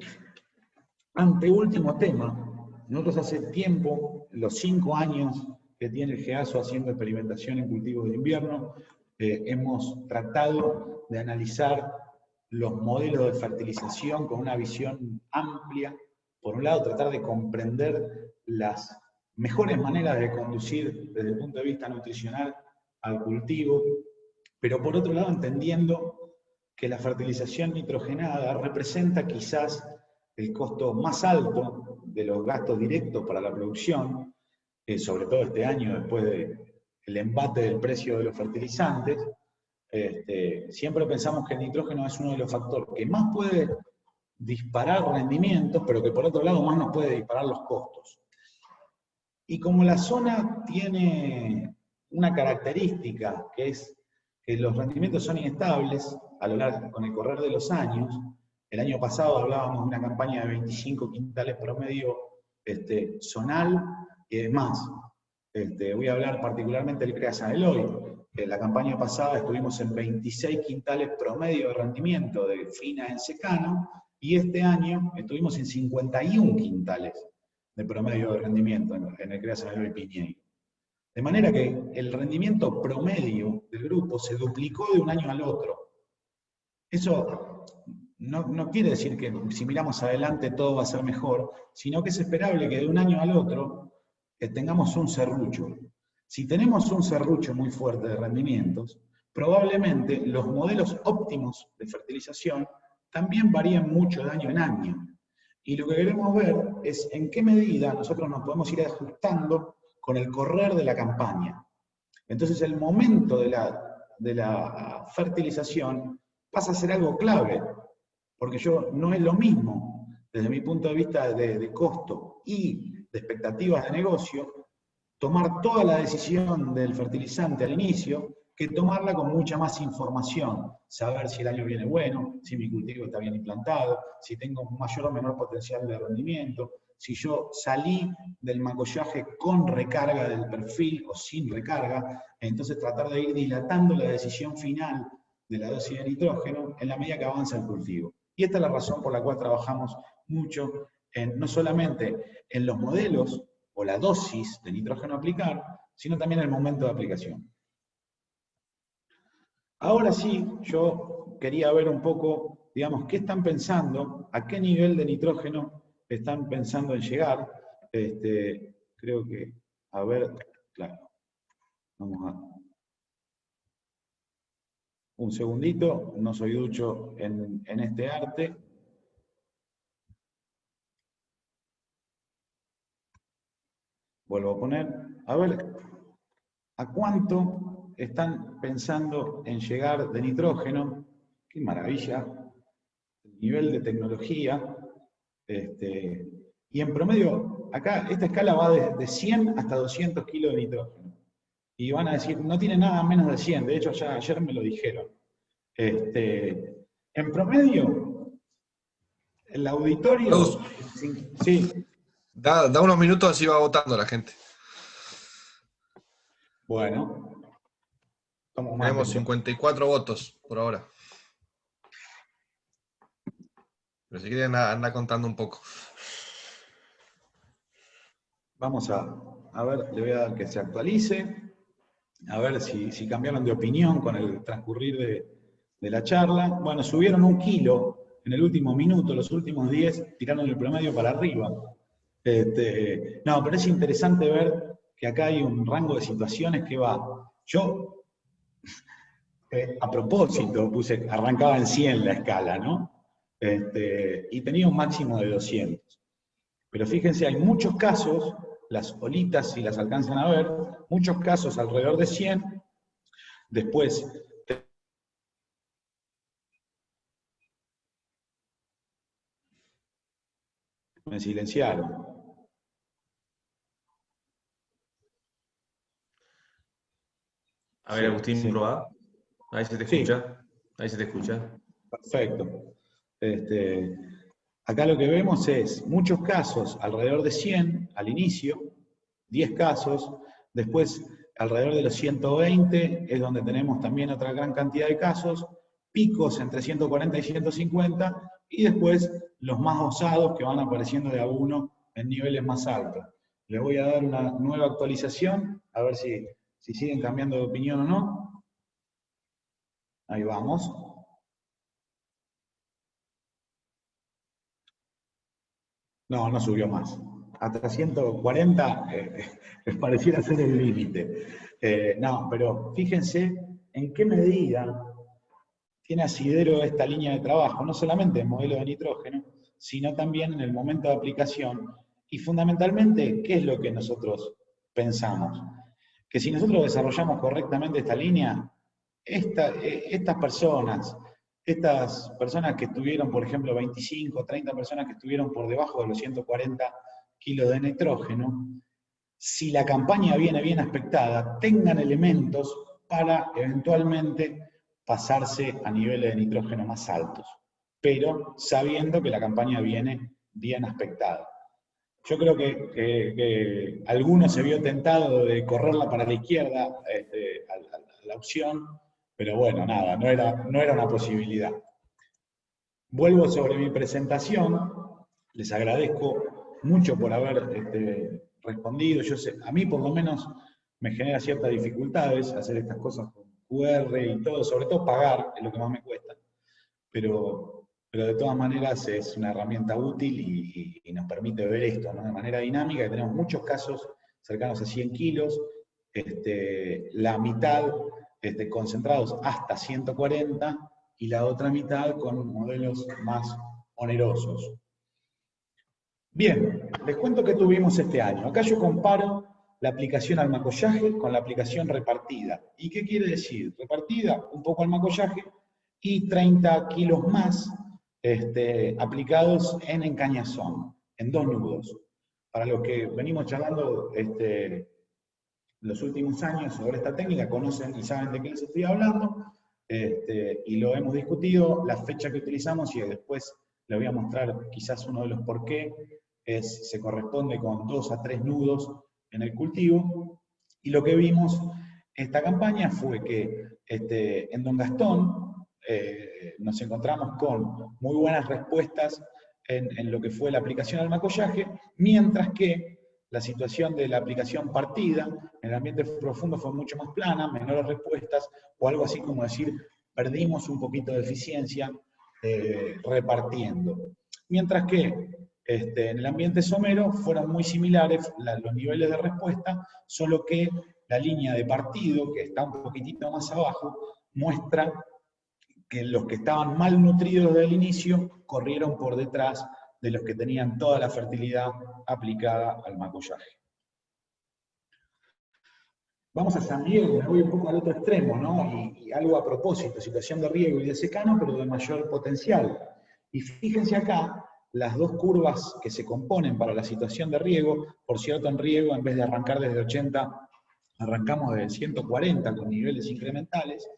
anteúltimo tema, nosotros hace tiempo, los 5 años que tiene el GEASO haciendo experimentación en cultivos de invierno, hemos tratado de analizar los modelos de fertilización con una visión amplia. Por un lado, tratar de comprender las mejores maneras de conducir desde el punto de vista nutricional al cultivo, pero por otro lado entendiendo que la fertilización nitrogenada representa quizás el costo más alto de los gastos directos para la producción, sobre todo este año después del embate del precio de los fertilizantes. Siempre pensamos que el nitrógeno es uno de los factores que más puede disparar rendimientos, pero que por otro lado más nos puede disparar los costos. Y como la zona tiene una característica, que es que los rendimientos son inestables con el correr de los años, el año pasado hablábamos de una campaña de 25 quintales promedio zonal y demás. Voy a hablar particularmente del CREA San Eloy. En la campaña pasada estuvimos en 26 quintales promedio de rendimiento de fina en secano, y este año estuvimos en 51 quintales de promedio de rendimiento en el CREA San Eloy Piñeiro. De manera que el rendimiento promedio del grupo se duplicó de un año al otro. Eso no quiere decir que si miramos adelante todo va a ser mejor, sino que es esperable que de un año al otro tengamos un serrucho. Si tenemos un serrucho muy fuerte de rendimientos, probablemente los modelos óptimos de fertilización también varían mucho de año en año. Y lo que queremos ver es en qué medida nosotros nos podemos ir ajustando con el correr de la campaña. Entonces el momento de la fertilización pasa a ser algo clave, porque no es lo mismo, desde mi punto de vista de costo y de expectativas de negocio, tomar toda la decisión del fertilizante al inicio, que tomarla con mucha más información, saber si el año viene bueno, si mi cultivo está bien implantado, si tengo mayor o menor potencial de rendimiento, si yo salí del macollaje con recarga del perfil o sin recarga, entonces tratar de ir dilatando la decisión final de la dosis de nitrógeno en la medida que avanza el cultivo. Y esta es la razón por la cual trabajamos mucho, no solamente en los modelos o la dosis de nitrógeno a aplicar, sino también en el momento de aplicación. Ahora sí, yo quería ver un poco, digamos, qué están pensando, a qué nivel de nitrógeno están pensando en llegar. Creo que, a ver, claro, Vamos a... Un segundito, no soy ducho en este arte. Vuelvo a poner, a ver, ¿a cuánto están pensando en llegar de nitrógeno? ¡Qué maravilla! El nivel de tecnología. Y en promedio, acá, esta escala va de 100 hasta 200 kilos de nitrógeno. Y van a decir, no tiene nada menos de 100, de hecho ya ayer me lo dijeron. En promedio, el auditorio... Sí. Da unos minutos, así va votando la gente. Bueno. Tenemos 54 votos por ahora. Pero si quieren, anda contando un poco. Vamos a ver, le voy a dar que se actualice. A ver si cambiaron de opinión con el transcurrir de la charla. Bueno, subieron 1 kilo en el último minuto, los últimos 10 tiraron el promedio para arriba. No, pero es interesante ver que acá hay un rango de situaciones que va. Yo, a propósito, arrancaba en 100 la escala, ¿no? Y tenía un máximo de 200. Pero fíjense, hay muchos casos, las olitas, si las alcanzan a ver, muchos casos alrededor de 100, después... Me silenciaron. A ver, Agustín, sí. probá. Ahí se te escucha. Ahí se te escucha. Perfecto. Acá lo que vemos es muchos casos, alrededor de 100 al inicio, 10 casos, después alrededor de los 120 es donde tenemos también otra gran cantidad de casos, picos entre 140 y 150, y después los más osados que van apareciendo de a uno en niveles más altos. Les voy a dar una nueva actualización, a ver si siguen cambiando de opinión o no. Ahí vamos. No subió más. Hasta 140 les pareciera ser el límite. No, pero fíjense en qué medida tiene asidero esta línea de trabajo, no solamente en modelo de nitrógeno, sino también en el momento de aplicación. Y fundamentalmente, ¿qué es lo que nosotros pensamos? Que si nosotros desarrollamos correctamente esta línea, estas personas que estuvieron, por ejemplo, 25, 30 personas que estuvieron por debajo de los 140 kilos de nitrógeno, si la campaña viene bien aspectada, tengan elementos para eventualmente pasarse a niveles de nitrógeno más altos, pero sabiendo que la campaña viene bien aspectada. Yo creo que alguno se vio tentado de correrla para la izquierda a la opción, pero bueno, nada, no era una posibilidad. Vuelvo sobre mi presentación, les agradezco mucho por haber respondido. Yo sé, a mí por lo menos me genera ciertas dificultades hacer estas cosas con QR y todo, sobre todo pagar, es lo que más me cuesta, pero de todas maneras es una herramienta útil y nos permite ver esto, ¿no? De manera dinámica, que tenemos muchos casos cercanos a 100 kilos, la mitad concentrados hasta 140 y la otra mitad con modelos más onerosos. Bien, les cuento que tuvimos este año. Acá yo comparo la aplicación al macollaje con la aplicación repartida. ¿Y qué quiere decir? Repartida, un poco al macollaje, y 30 kilos más aplicados en encañazón, en 2 nudos. Para los que venimos charlando los últimos años sobre esta técnica, conocen y saben de qué les estoy hablando, y lo hemos discutido, la fecha que utilizamos, y después les voy a mostrar quizás uno de los por qué, se corresponde con 2 a 3 nudos en el cultivo, y lo que vimos esta campaña fue que en Don Gastón nos encontramos con muy buenas respuestas en lo que fue la aplicación al macollaje, mientras que la situación de la aplicación partida en el ambiente profundo fue mucho más plana, menores respuestas, o algo así como decir, perdimos un poquito de eficiencia repartiendo. Mientras que en el ambiente somero fueron muy similares los niveles de respuesta, solo que La línea de partido, que está un poquitito más abajo, muestra que los que estaban mal nutridos desde el inicio corrieron por detrás de los que tenían toda la fertilidad aplicada al macollaje. Vamos a San Miguel, me voy un poco al otro extremo, ¿no? Y algo a propósito, situación de riego y de secano, pero de mayor potencial. Y fíjense acá, las dos curvas que se componen para la situación de riego, por cierto, en riego, en vez de arrancar desde 80, arrancamos desde 140 con niveles incrementales,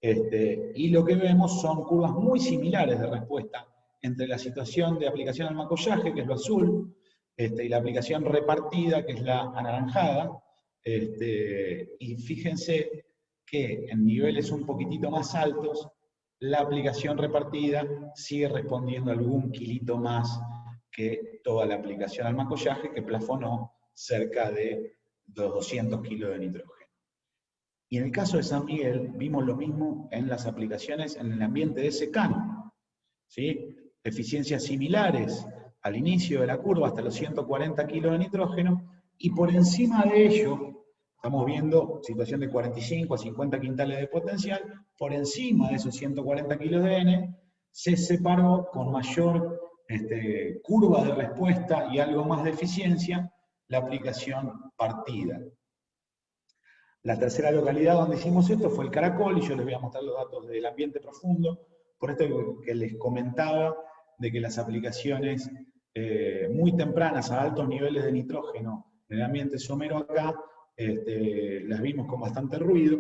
y lo que vemos son curvas muy similares de respuesta entre la situación de aplicación al macollaje, que es lo azul, y la aplicación repartida, que es la anaranjada. Y fíjense que en niveles un poquitito más altos, la aplicación repartida sigue respondiendo algún kilito más que toda la aplicación al macollaje, que plafonó cerca de los 200 kilos de nitrógeno. Y en el caso de San Miguel, vimos lo mismo en las aplicaciones en el ambiente de secano, ¿sí? Eficiencias similares al inicio de la curva hasta los 140 kilos de nitrógeno, y por encima de ello, estamos viendo situación de 45 a 50 quintales de potencial, por encima de esos 140 kilos de N, se separó con mayor curva de respuesta y algo más de eficiencia la aplicación partida. La tercera localidad donde hicimos esto fue el Caracol, y yo les voy a mostrar los datos del ambiente profundo, por esto que les comentaba, de que las aplicaciones muy tempranas a altos niveles de nitrógeno en el ambiente somero acá, las vimos con bastante ruido,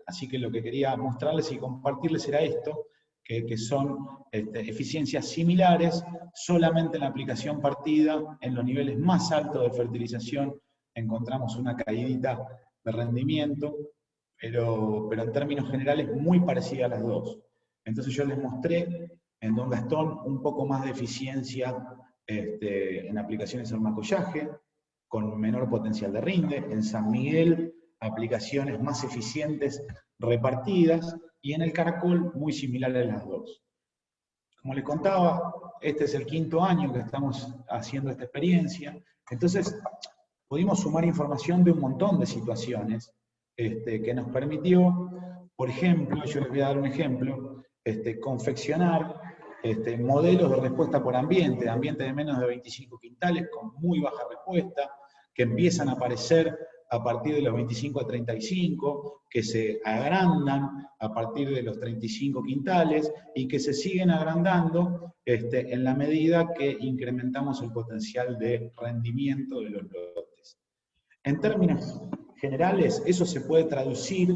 así que lo que quería mostrarles y compartirles era esto, que son eficiencias similares, solamente en la aplicación partida, en los niveles más altos de fertilización, encontramos una caídita de rendimiento, pero en términos generales muy parecida a las dos. Entonces yo les mostré en Don Gastón un poco más de eficiencia en aplicaciones al macollaje, con menor potencial de rinde, en San Miguel aplicaciones más eficientes repartidas, y en el Caracol muy similares a las dos. Como les contaba, este es el 5º año que estamos haciendo esta experiencia, entonces pudimos sumar información de un montón de situaciones que nos permitió, por ejemplo, yo les voy a dar un ejemplo, confeccionar modelos de respuesta por ambiente de menos de 25 quintales con muy baja respuesta, que empiezan a aparecer a partir de los 25 a 35, que se agrandan a partir de los 35 quintales y que se siguen agrandando en la medida que incrementamos el potencial de rendimiento de los lotes. En términos generales, eso se puede traducir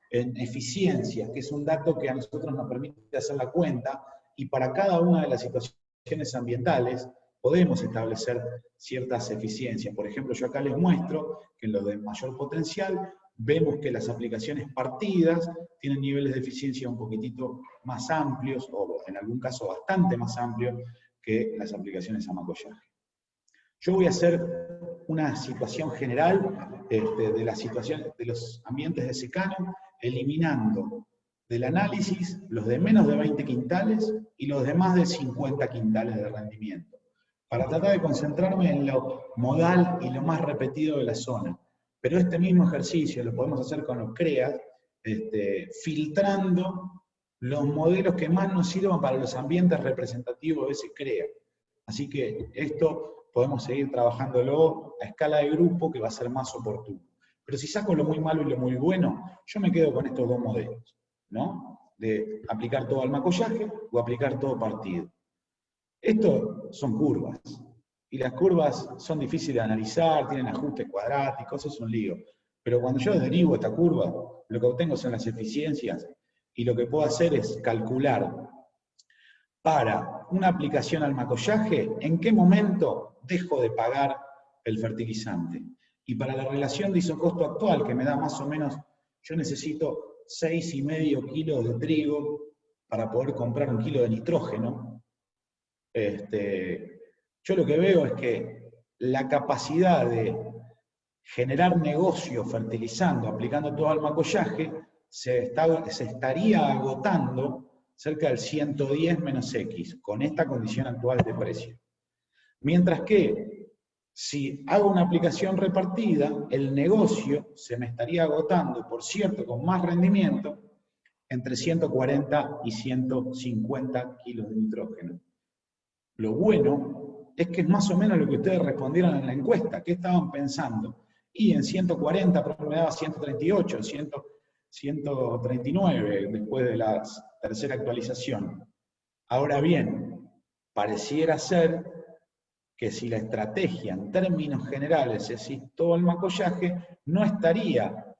en eficiencia, que es un dato que a nosotros nos permite hacer la cuenta, y para cada una de las situaciones ambientales podemos establecer ciertas eficiencias. Por ejemplo, yo acá les muestro que en los de mayor potencial vemos que las aplicaciones partidas tienen niveles de eficiencia un poquitito más amplios, o en algún caso bastante más amplios, que las aplicaciones a macollaje. Yo voy a hacer una situación general de la situación de los ambientes de secano, eliminando del análisis los de menos de 20 quintales y los de más de 50 quintales de rendimiento, para tratar de concentrarme en lo modal y lo más repetido de la zona. Pero este mismo ejercicio lo podemos hacer con los CREAs, filtrando los modelos que más nos sirvan para los ambientes representativos de ese CREA. Así que esto podemos seguir trabajándolo a escala de grupo, que va a ser más oportuno. Pero si saco lo muy malo y lo muy bueno, yo me quedo con estos dos modelos, ¿no? De aplicar todo al macollaje o aplicar todo partido. Esto son curvas, y las curvas son difíciles de analizar, tienen ajustes cuadráticos, es un lío. Pero cuando yo derivo esta curva, lo que obtengo son las eficiencias, y lo que puedo hacer es calcular para una aplicación al macollaje en qué momento dejo de pagar el fertilizante. Y para la relación de isocosto actual, que me da más o menos, yo necesito 6,5 kilos de trigo para poder comprar 1 kilo de nitrógeno. Yo lo que veo es que la capacidad de generar negocio fertilizando, aplicando todo al macollaje, se estaría agotando cerca del 110 menos X, con esta condición actual de precio. Mientras que, Si hago una aplicación repartida, el negocio se me estaría agotando, por cierto, con más rendimiento, entre 140 y 150 kilos de nitrógeno. Lo bueno es que es más o menos lo que ustedes respondieron en la encuesta. ¿Qué estaban pensando? Y en 140 promediaba 138, 139 después de la tercera actualización. Ahora bien, pareciera ser que si la estrategia en términos generales es ir todo el macollaje, no estaría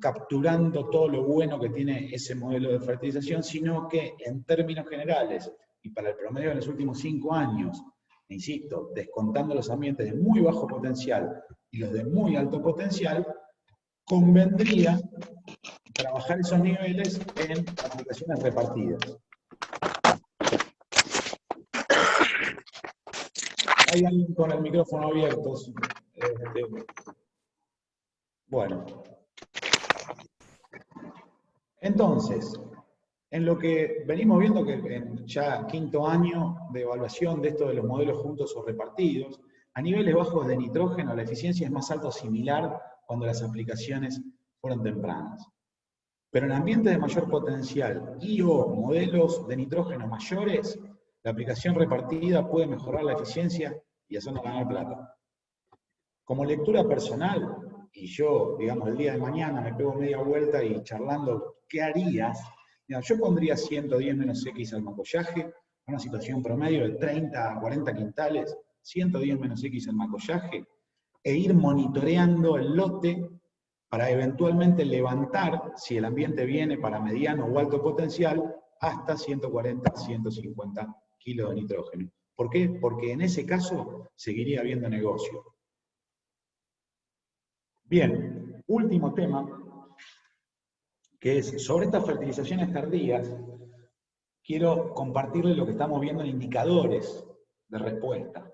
capturando todo lo bueno que tiene ese modelo de fertilización, sino que en términos generales, y para el promedio de los últimos 5 años, insisto, descontando los ambientes de muy bajo potencial y los de muy alto potencial, convendría trabajar esos niveles en aplicaciones repartidas. Hay alguien con el micrófono abierto. Bueno. Entonces, en lo que venimos viendo que en ya 5º año de evaluación de esto de los modelos juntos o repartidos, a niveles bajos de nitrógeno la eficiencia es más alta o similar cuando las aplicaciones fueron tempranas. Pero en ambientes de mayor potencial y o modelos de nitrógeno mayores, la aplicación repartida puede mejorar la eficiencia y hacernos ganar plata. Como lectura personal, y yo, digamos, el día de mañana me pego media vuelta y charlando, ¿qué harías? Mira, yo pondría 110 menos X al macollaje, una situación promedio de 30 a 40 quintales, 110 menos X al macollaje, e ir monitoreando el lote para eventualmente levantar, si el ambiente viene para mediano o alto potencial, hasta 140, 150 kilos de nitrógeno. ¿Por qué? Porque en ese caso seguiría habiendo negocio. Bien, último tema, que es sobre estas fertilizaciones tardías, quiero compartirles lo que estamos viendo en indicadores de respuesta.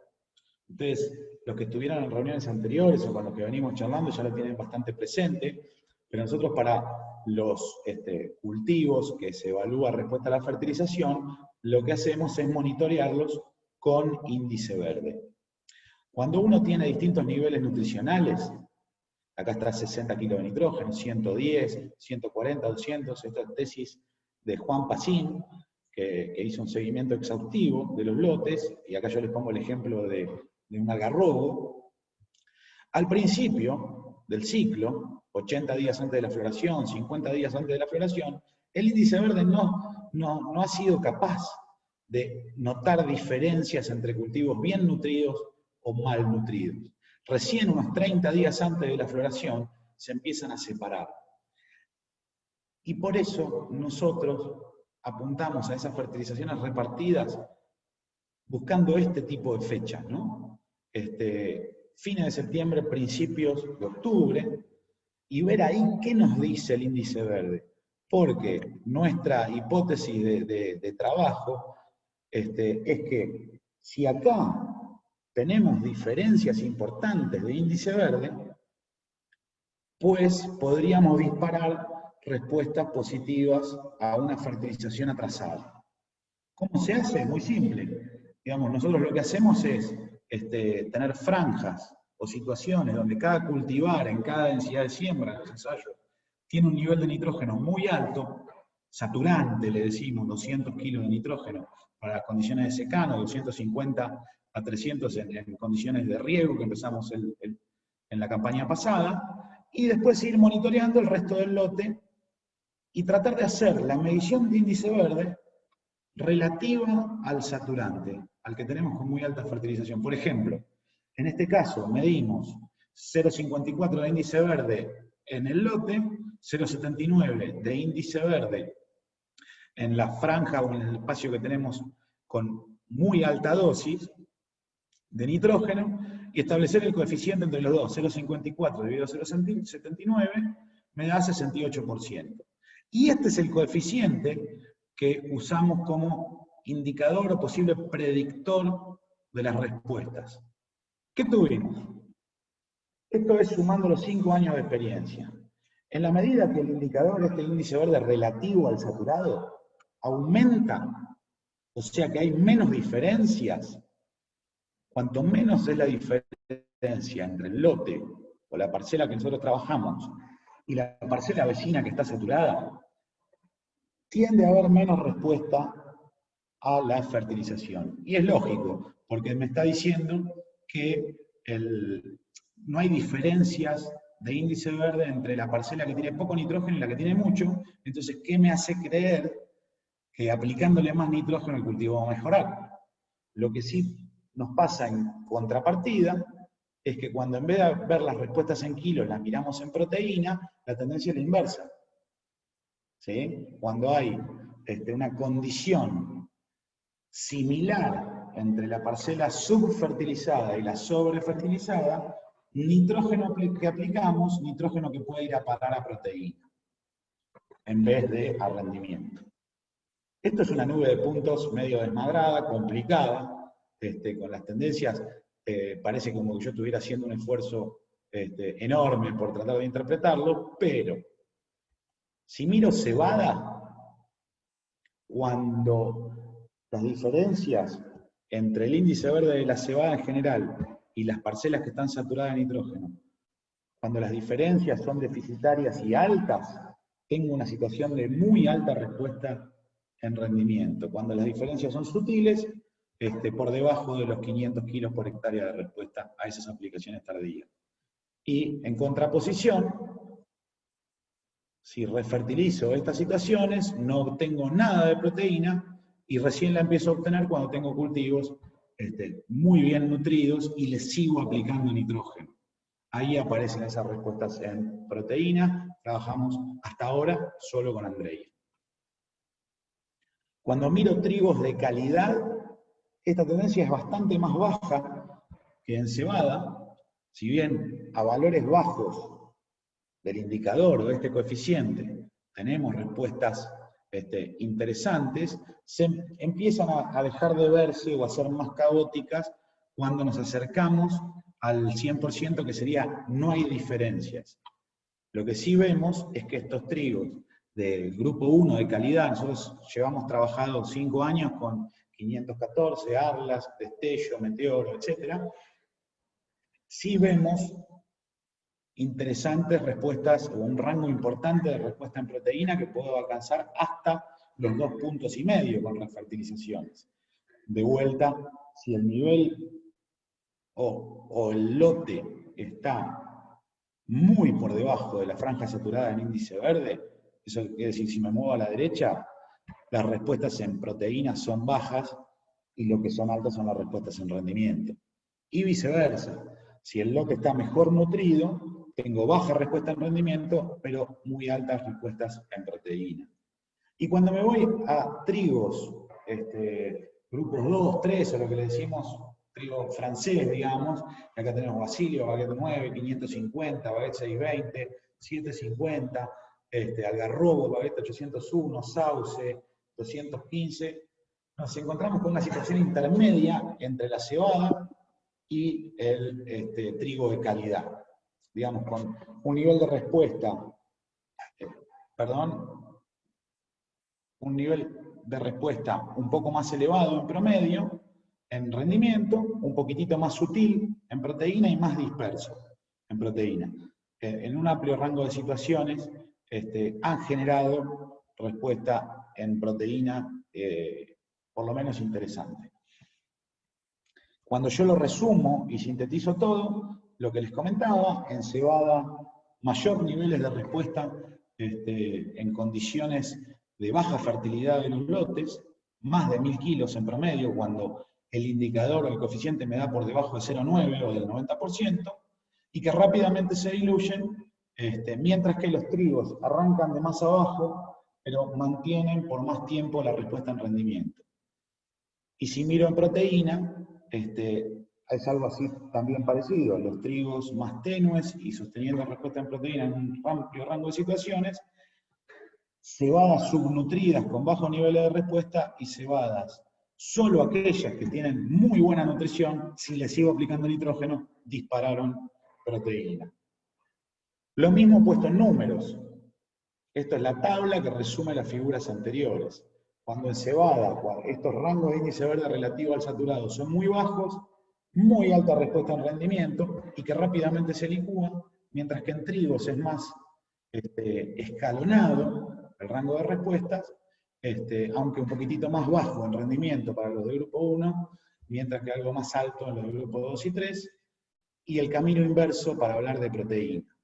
Ustedes, los que estuvieron en reuniones anteriores o con los que venimos charlando, ya lo tienen bastante presente, pero nosotros para los cultivos que se evalúa respuesta a la fertilización, lo que hacemos es monitorearlos con índice verde. Cuando uno tiene distintos niveles nutricionales, acá está 60 kilos de nitrógeno, 110, 140, 200, esta es tesis de Juan Pacín, que hizo un seguimiento exhaustivo de los lotes, y acá yo les pongo el ejemplo de un algarrobo. Al principio del ciclo, 80 días antes de la floración, 50 días antes de la floración, el índice verde no ha sido capaz de notar diferencias entre cultivos bien nutridos o mal nutridos. Recién unos 30 días antes de la floración se empiezan a separar. Y por eso nosotros apuntamos a esas fertilizaciones repartidas buscando este tipo de fechas, ¿no? Fines de septiembre, principios de octubre, y ver ahí qué nos dice el índice verde. Porque nuestra hipótesis de trabajo es que si acá tenemos diferencias importantes de índice verde, pues podríamos disparar respuestas positivas a una fertilización atrasada. ¿Cómo se hace? Muy simple. Digamos, nosotros lo que hacemos es tener franjas o situaciones donde cada cultivar en cada densidad de siembra en los ensayos tiene un nivel de nitrógeno muy alto, saturante, le decimos, 200 kilos de nitrógeno para las condiciones de secano, 250 a 300 en condiciones de riego que empezamos en la campaña pasada, y después ir monitoreando el resto del lote y tratar de hacer la medición de índice verde relativa al saturante, al que tenemos con muy alta fertilización. Por ejemplo, en este caso medimos 0,54 de índice verde en el lote, 0,79 de índice verde en la franja o en el espacio que tenemos con muy alta dosis de nitrógeno, y establecer el coeficiente entre los dos, 0,54 dividido a 0,79, me da 68%. Y este es el coeficiente que usamos como indicador o posible predictor de las respuestas. ¿Qué tuvimos? Esto es sumando los 5 años de experiencia. En la medida que el indicador, este índice verde relativo al saturado, aumenta, o sea que hay menos diferencias, Cuanto menos es la diferencia entre el lote o la parcela que nosotros trabajamos y la parcela vecina que está saturada, tiende a haber menos respuesta a la fertilización. Y es lógico, porque me está diciendo que no hay diferencias de índice verde entre la parcela que tiene poco nitrógeno y la que tiene mucho. Entonces, ¿qué me hace creer que aplicándole más nitrógeno el cultivo va a mejorar? Lo que sí nos pasa en contrapartida es que cuando en vez de ver las respuestas en kilos las miramos en proteína, la tendencia es la inversa. ¿Sí? Cuando hay una condición similar entre la parcela subfertilizada y la sobrefertilizada, nitrógeno que aplicamos, nitrógeno que puede ir a parar a proteína, en vez de a rendimiento. Esto es una nube de puntos medio desmadrada, complicada, con las tendencias, parece como que yo estuviera haciendo un esfuerzo enorme por tratar de interpretarlo, pero si miro cebada, cuando las diferencias entre el índice verde de la cebada en general y las parcelas que están saturadas de nitrógeno, cuando las diferencias son deficitarias y altas, tengo una situación de muy alta respuesta en rendimiento. Cuando las diferencias son sutiles, por debajo de los 500 kilos por hectárea de respuesta a esas aplicaciones tardías. Y en contraposición, si refertilizo estas situaciones, no obtengo nada de proteína y recién la empiezo a obtener cuando tengo cultivos muy bien nutridos y les sigo aplicando nitrógeno. Ahí aparecen esas respuestas en proteína. Trabajamos hasta ahora solo con Andreia. Cuando miro trigos de calidad, esta tendencia es bastante más baja que en cebada. Si bien a valores bajos del indicador de este coeficiente tenemos respuestas interesantes, se empiezan a dejar de verse o a ser más caóticas cuando nos acercamos al 100%, que sería no hay diferencias. Lo que sí vemos es que estos trigos del grupo 1 de calidad, nosotros llevamos trabajado 5 años con 514, Arlas, Destello, Meteoro, etc. Sí vemos interesantes respuestas, o un rango importante de respuesta en proteína que puedo alcanzar hasta los 2,5 puntos con refertilizaciones. De vuelta, si el nivel o el lote está muy por debajo de la franja saturada en índice verde, eso quiere decir, si me muevo a la derecha, las respuestas en proteínas son bajas y lo que son altas son las respuestas en rendimiento. Y viceversa, si el lote está mejor nutrido, tengo baja respuesta en rendimiento, pero muy altas respuestas en proteína. Y cuando me voy a trigos, grupos 2, 3, o lo que le decimos trigo francés, digamos, acá tenemos Basilio, Baguette 9, 550, Baguette 620, 750, Algarrobo, Baguette 801, Sauce, 215, nos encontramos con una situación intermedia entre la cebada y el trigo de calidad. Digamos, con un nivel de respuesta, un nivel de respuesta un poco más elevado en promedio, en rendimiento, un poquitito más sutil en proteína y más disperso en proteína. En un amplio rango de situaciones han generado respuesta en proteína por lo menos interesante. Cuando yo lo resumo y sintetizo todo, lo que les comentaba, en cebada, mayor niveles de respuesta en condiciones de baja fertilidad de los lotes, más de 1000 kilos en promedio, cuando el indicador o el coeficiente me da por debajo de 0,9 o del 90%, y que rápidamente se diluyen, mientras que los trigos arrancan de más abajo, pero mantienen por más tiempo la respuesta en rendimiento. Y si miro en proteína, es algo así también parecido. Los trigos más tenues y sosteniendo respuesta en proteína en un amplio rango de situaciones, cebadas subnutridas con bajos niveles de respuesta y cebadas, solo aquellas que tienen muy buena nutrición, si les sigo aplicando nitrógeno, dispararon proteína. Lo mismo puesto en números. Esto es la tabla que resume las figuras anteriores. Cuando en cebada, estos rangos de índice verde relativo al saturado son muy bajos, muy alta respuesta en rendimiento y que rápidamente se licúa, mientras que en trigos es más escalonado el rango de respuestas, aunque un poquitito más bajo en rendimiento para los de grupo 1, mientras que algo más alto en los de grupo 2 y 3, y el camino inverso para hablar de proteína.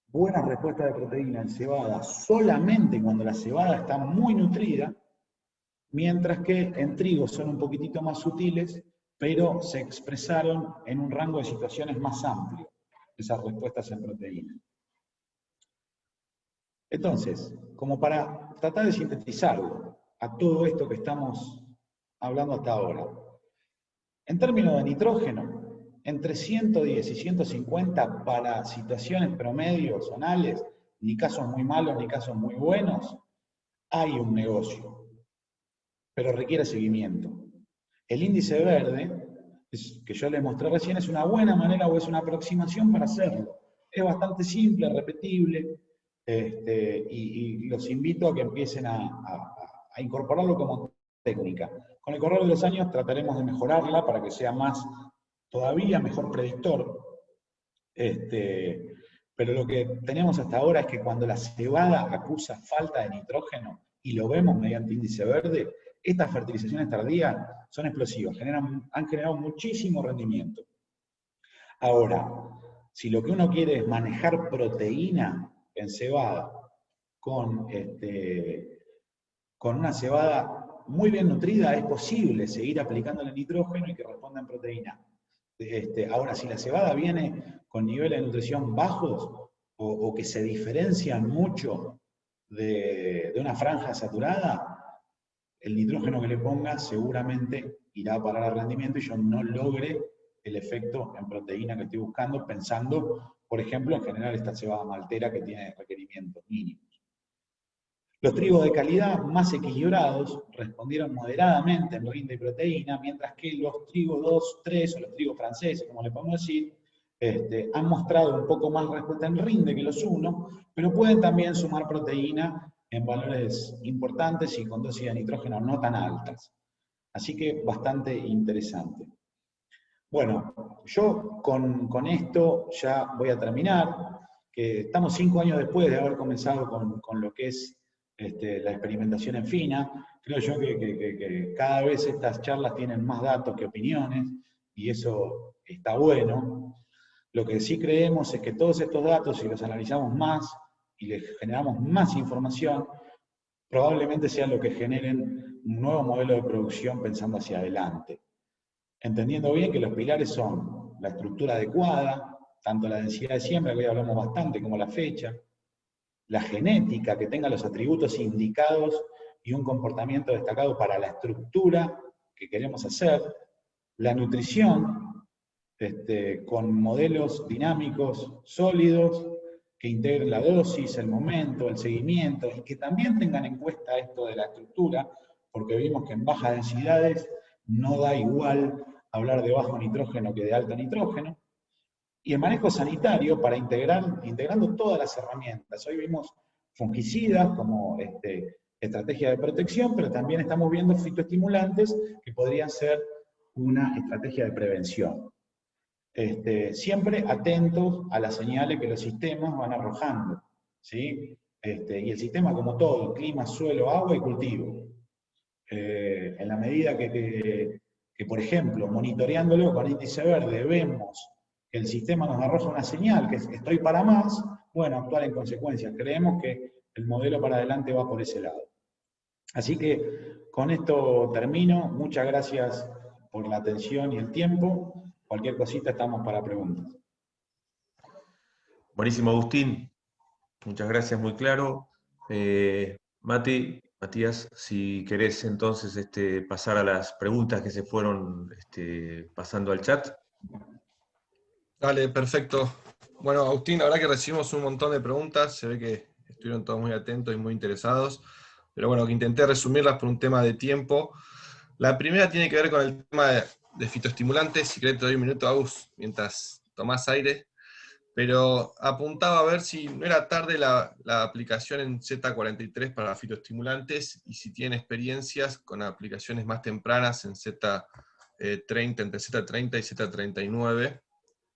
Buenas respuestas de proteína en cebada solamente cuando la cebada está muy nutrida, mientras que en trigo son un poquitito más sutiles, pero se expresaron en un rango de situaciones más amplio, esas respuestas en proteína. Entonces, como para tratar de sintetizarlo a todo esto que estamos hablando hasta ahora, en términos de nitrógeno, entre 110 y 150 para situaciones promedio zonales, ni casos muy malos ni casos muy buenos, hay un negocio, pero requiere seguimiento. El índice verde, que yo les mostré recién, es una buena manera o es una aproximación para hacerlo. Es bastante simple, repetible, y los invito a que empiecen a incorporarlo como técnica. Con el correr de los años trataremos de mejorarla para que sea todavía mejor predictor. Pero lo que tenemos hasta ahora es que cuando la cebada acusa falta de nitrógeno, y lo vemos mediante índice verde, estas fertilizaciones tardías son explosivas, han generado muchísimo rendimiento. Ahora, si lo que uno quiere es manejar proteína en cebada con una cebada muy bien nutrida, es posible seguir aplicándole nitrógeno y que responda en proteína. Ahora, si la cebada viene con niveles de nutrición bajos o que se diferencian mucho de una franja saturada, el nitrógeno que le ponga seguramente irá a parar al rendimiento y yo no logre el efecto en proteína que estoy buscando, pensando, por ejemplo, en generar esta cebada maltera que tiene requerimientos mínimos. Los trigos de calidad más equilibrados respondieron moderadamente en rinde y proteína, mientras que los trigos 2, 3 o los trigos franceses, como le podemos decir, han mostrado un poco más respuesta en rinde que los 1, pero pueden también sumar proteína en valores importantes y con dosis de nitrógeno no tan altas. Así que bastante interesante. Bueno, yo con esto ya voy a terminar, que estamos 5 años después de haber comenzado con lo que es la experimentación en FINA. Creo yo que cada vez estas charlas tienen más datos que opiniones, y eso está bueno. Lo que sí creemos es que todos estos datos, si los analizamos más y les generamos más información, probablemente sean lo que generen un nuevo modelo de producción pensando hacia adelante. Entendiendo bien que los pilares son la estructura adecuada, tanto la densidad de siembra, que hoy hablamos bastante, como la fecha, la genética, que tenga los atributos indicados y un comportamiento destacado para la estructura que queremos hacer, la nutrición, con modelos dinámicos sólidos, que integren la dosis, el momento, el seguimiento, y que también tengan en cuenta esto de la estructura, porque vimos que en bajas densidades no da igual hablar de bajo nitrógeno que de alto nitrógeno. Y el manejo sanitario para integrando todas las herramientas. Hoy vimos fungicidas como estrategia de protección, pero también estamos viendo fitoestimulantes que podrían ser una estrategia de prevención. Siempre atentos a las señales que los sistemas van arrojando, ¿sí? Y el sistema como todo, clima, suelo, agua y cultivo. En la medida que, por ejemplo, monitoreándolo con índice verde, vemos que el sistema nos arroja una señal, que es estoy para más, bueno, actuar en consecuencia. Creemos que el modelo para adelante va por ese lado. Así que con esto termino. Muchas gracias por la atención y el tiempo. Cualquier cosita estamos para preguntas. Buenísimo, Agustín. Muchas gracias, muy claro. Matías, si querés entonces pasar a las preguntas que se fueron pasando al chat. Dale, perfecto. Bueno, Agustín, la verdad que recibimos un montón de preguntas, se ve que estuvieron todos muy atentos y muy interesados, pero bueno, que intenté resumirlas por un tema de tiempo. La primera tiene que ver con el tema de fitoestimulantes. Si querés te doy un minuto, Agus, mientras tomás aire. Pero apuntaba a ver si no era tarde la aplicación en Z43 para fitoestimulantes y si tiene experiencias con aplicaciones más tempranas en 30 entre Z30 y Z39,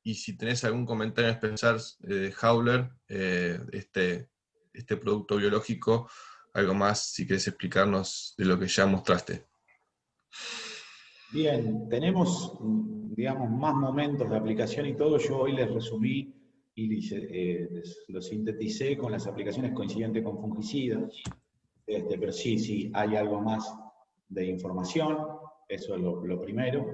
y si tenés algún comentario especial de Howler, este producto biológico, algo más si querés explicarnos de lo que ya mostraste. Bien, tenemos, digamos, más momentos de aplicación y todo. Yo hoy les resumí y lo sinteticé con las aplicaciones coincidentes con fungicidas. Pero sí, hay algo más de información, eso es lo primero.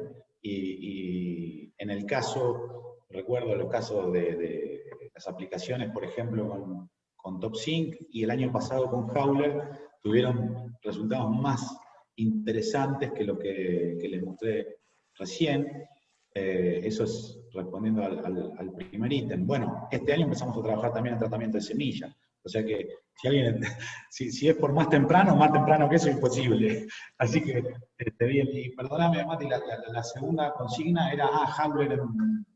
Y en el caso, recuerdo los casos de las aplicaciones, por ejemplo, con TopSync, y el año pasado con Howler, tuvieron resultados más interesantes que lo que les mostré recién. Eso es respondiendo al primer ítem. Bueno, este año empezamos a trabajar también en tratamiento de semilla. O sea que si es por más temprano que eso es imposible. Así que, bien, y perdóname, Mati, la segunda consigna era Howler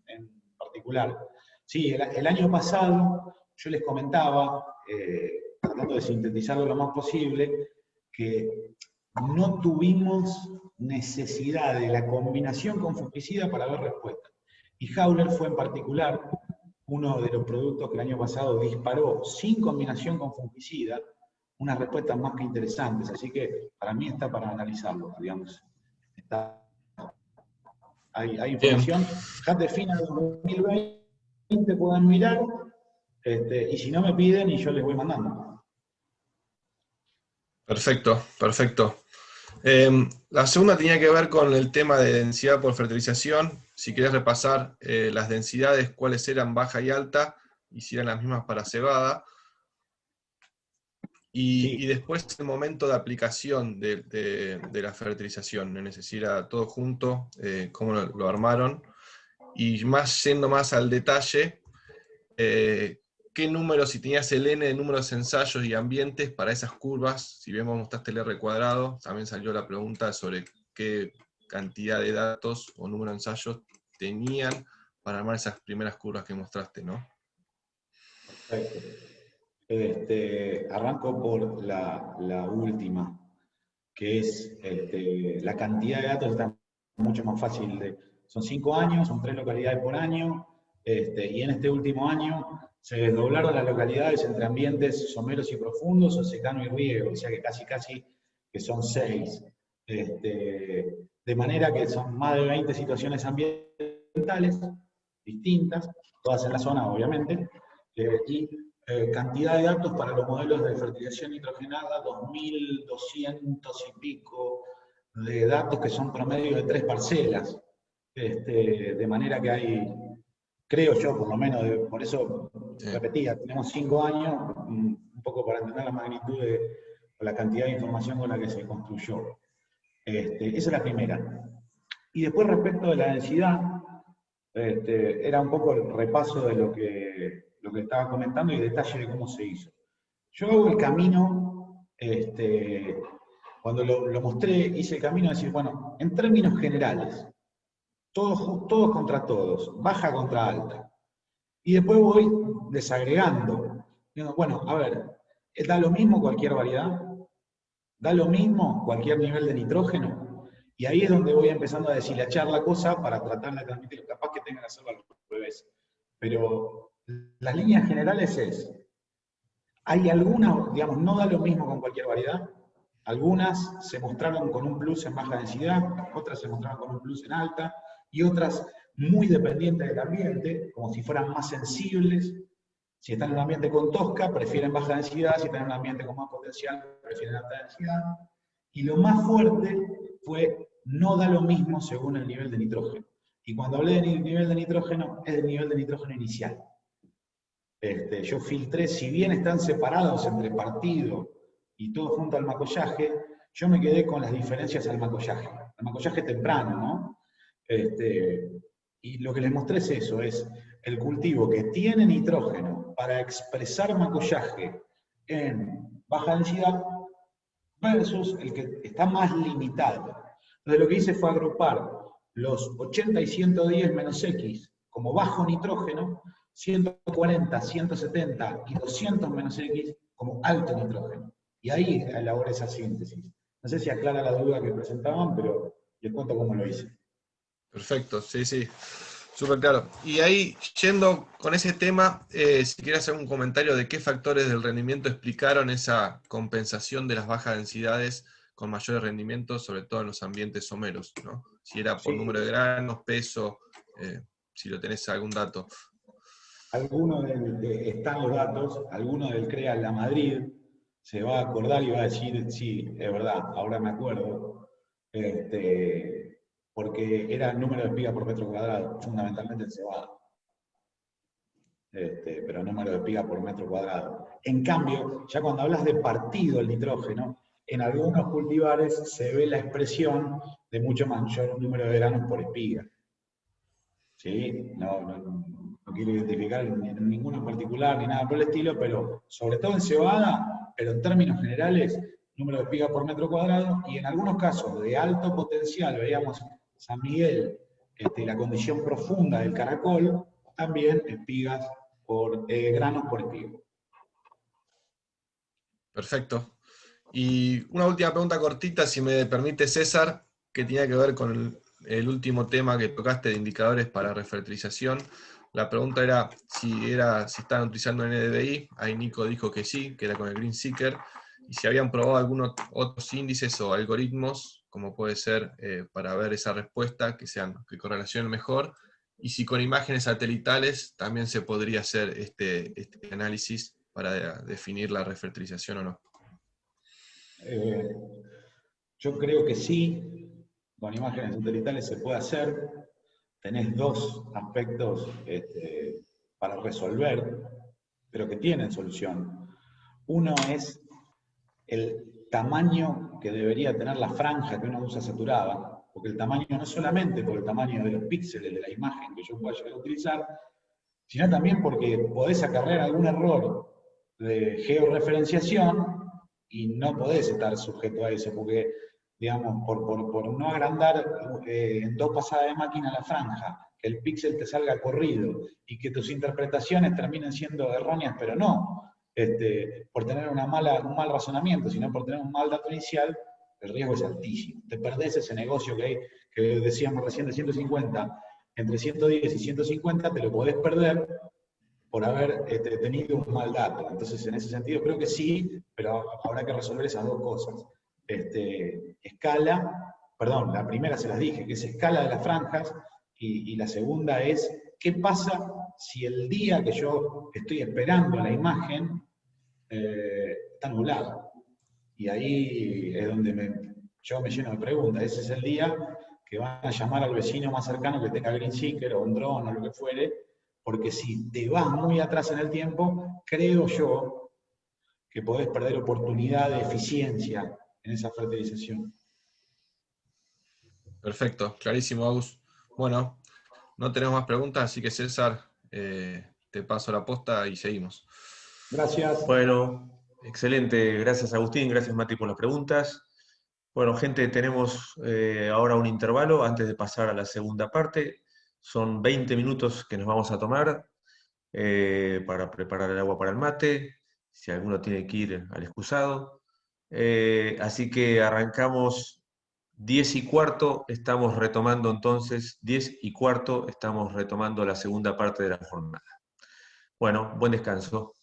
en particular. Sí, el año pasado yo les comentaba, tratando de sintetizarlo lo más posible, que no tuvimos necesidad de la combinación con fungicida para ver respuesta. Y Howler fue en particular uno de los productos que el año pasado disparó sin combinación con fungicida unas respuestas más que interesantes. Así que para mí está para analizarlo, digamos. Hay información. Ya de fin de 2020 pueden mirar, y si no me piden y yo les voy mandando. Perfecto, perfecto. La segunda tenía que ver con el tema de densidad por fertilización. Si querés repasar las densidades, cuáles eran baja y alta, y si eran las mismas para cebada. Y después el momento de aplicación de la fertilización, es decir, era todo junto, cómo lo armaron. Y yendo más al detalle, ¿qué número, si tenías el N de números de ensayos y ambientes para esas curvas? Si bien vos mostraste el R cuadrado, también salió la pregunta sobre qué cantidad de datos o número de ensayos tenían para armar esas primeras curvas que mostraste, ¿no? Perfecto. Arranco por la última, que es la cantidad de datos. Está mucho más fácil. Son 5 años, son 3 localidades por año, y en este último año se desdoblaron las localidades entre ambientes someros y profundos, o secano y riego, o sea que casi que son 6. De manera que son más de 20 situaciones ambientales distintas, todas en la zona obviamente, y cantidad de datos para los modelos de fertilización nitrogenada, 2.200 y pico de datos que son promedio de 3 parcelas. De manera que hay, creo yo por lo menos, por eso repetía, tenemos 5 años, un poco para entender la magnitud de la cantidad de información con la que se construyó. Esa es la primera. Y después respecto de la densidad, era un poco el repaso de lo que estaba comentando y detalle de cómo se hizo. Yo hago el camino, cuando lo mostré, hice el camino de decir, bueno, en términos generales, todos contra todos, baja contra alta. Y después voy desagregando. Digo, bueno, a ver, ¿da lo mismo cualquier variedad? ¿Da lo mismo cualquier nivel de nitrógeno? Y ahí es donde voy empezando a deshilachar la cosa para tratar de transmitir, capaz que tengan que hacerlo al revés. Pero las líneas generales hay algunas, digamos, no da lo mismo con cualquier variedad. Algunas se mostraron con un plus en baja densidad, otras se mostraron con un plus en alta, y otras muy dependientes del ambiente, como si fueran más sensibles. Si están en un ambiente con tosca, prefieren baja densidad; si están en un ambiente con más potencial, prefieren alta densidad. Y lo más fuerte fue, no da lo mismo según el nivel de nitrógeno. Y cuando hablé del nivel de nitrógeno, es del nivel de nitrógeno inicial. Yo filtré, si bien están separados entre partido y todo junto al macollaje, yo me quedé con las diferencias al macollaje temprano, ¿no? Y lo que les mostré es eso, es el cultivo que tiene nitrógeno para expresar macollaje en baja densidad versus el que está más limitado. Entonces lo que hice fue agrupar los 80 y 110 menos X como bajo nitrógeno, 140, 170 y 200 menos X como alto nitrógeno. Y ahí elaboré esa síntesis. No sé si aclara la duda que presentaban, pero les cuento cómo lo hice. Perfecto, sí, sí, súper claro. Y ahí, yendo con ese tema, si quieres hacer un comentario de qué factores del rendimiento explicaron esa compensación de las bajas densidades con mayores rendimientos, sobre todo en los ambientes someros, ¿no? Si era por Sí, número de granos, peso, si lo tenés algún dato. están los datos, alguno del CREA La Madrid se va a acordar y va a decir, sí, es verdad, ahora me acuerdo, porque era el número de espigas por metro cuadrado, fundamentalmente en cebada, pero número de espigas por metro cuadrado. En cambio, ya cuando hablas de partido el nitrógeno, en algunos cultivares se ve la expresión de mucho mayor número de granos por espiga. ¿Sí? No quiero identificar ninguno en particular ni nada por el estilo, pero sobre todo en cebada, pero en términos generales, número de espigas por metro cuadrado, y en algunos casos de alto potencial, veíamos San Miguel, la condición profunda del caracol, también espigas por granos por espiga. Perfecto. Y una última pregunta cortita, si me permite, César, que tiene que ver con el último tema que tocaste de indicadores para refertilización. La pregunta era si estaban utilizando NDVI. Ahí Nico dijo que sí, que era con el Green Seeker. Y si habían probado algunos otros índices o algoritmos, como puede ser para ver esa respuesta, que correlacionen mejor. Y si con imágenes satelitales también se podría hacer este análisis para definir la refertilización o no. Yo creo que sí, con imágenes satelitales se puede hacer. Tenés dos aspectos para resolver, pero que tienen solución. Uno es el tamaño que debería tener la franja que uno usa saturada, porque el tamaño no solamente por el tamaño de los píxeles de la imagen que yo pueda llegar a utilizar, sino también porque podés acarrear algún error de georreferenciación y no podés estar sujeto a eso, porque, digamos, por no agrandar en 2 pasadas de máquina la franja, que el píxel te salga corrido y que tus interpretaciones terminen siendo erróneas, pero no por tener un mal razonamiento, sino por tener un mal dato inicial, el riesgo es altísimo. Te perdés ese negocio que decíamos recién de 150, entre 110 y 150 te lo podés perder por haber tenido un mal dato. Entonces, en ese sentido, creo que sí, pero habrá que resolver esas dos cosas. La primera se las dije, que es escala de las franjas, y la segunda es, ¿qué pasa si el día que yo estoy esperando la imagen está nublado? Y ahí es donde yo me lleno de preguntas. Ese es el día que van a llamar al vecino más cercano que tenga Green Seeker o un dron o lo que fuere, porque si te vas muy atrás en el tiempo, creo yo que podés perder oportunidad de eficiencia en esa fertilización. Perfecto, clarísimo, Agus. Bueno, no tenemos más preguntas, así que César, te paso la posta y seguimos. Gracias. Bueno, excelente. Gracias, Agustín. Gracias, Mati, por las preguntas. Bueno, gente, tenemos ahora un intervalo antes de pasar a la segunda parte. Son 20 minutos que nos vamos a tomar para preparar el agua para el mate, si alguno tiene que ir al excusado. Así que arrancamos 10:15, estamos retomando entonces, 10:15, estamos retomando la segunda parte de la jornada. Bueno, buen descanso.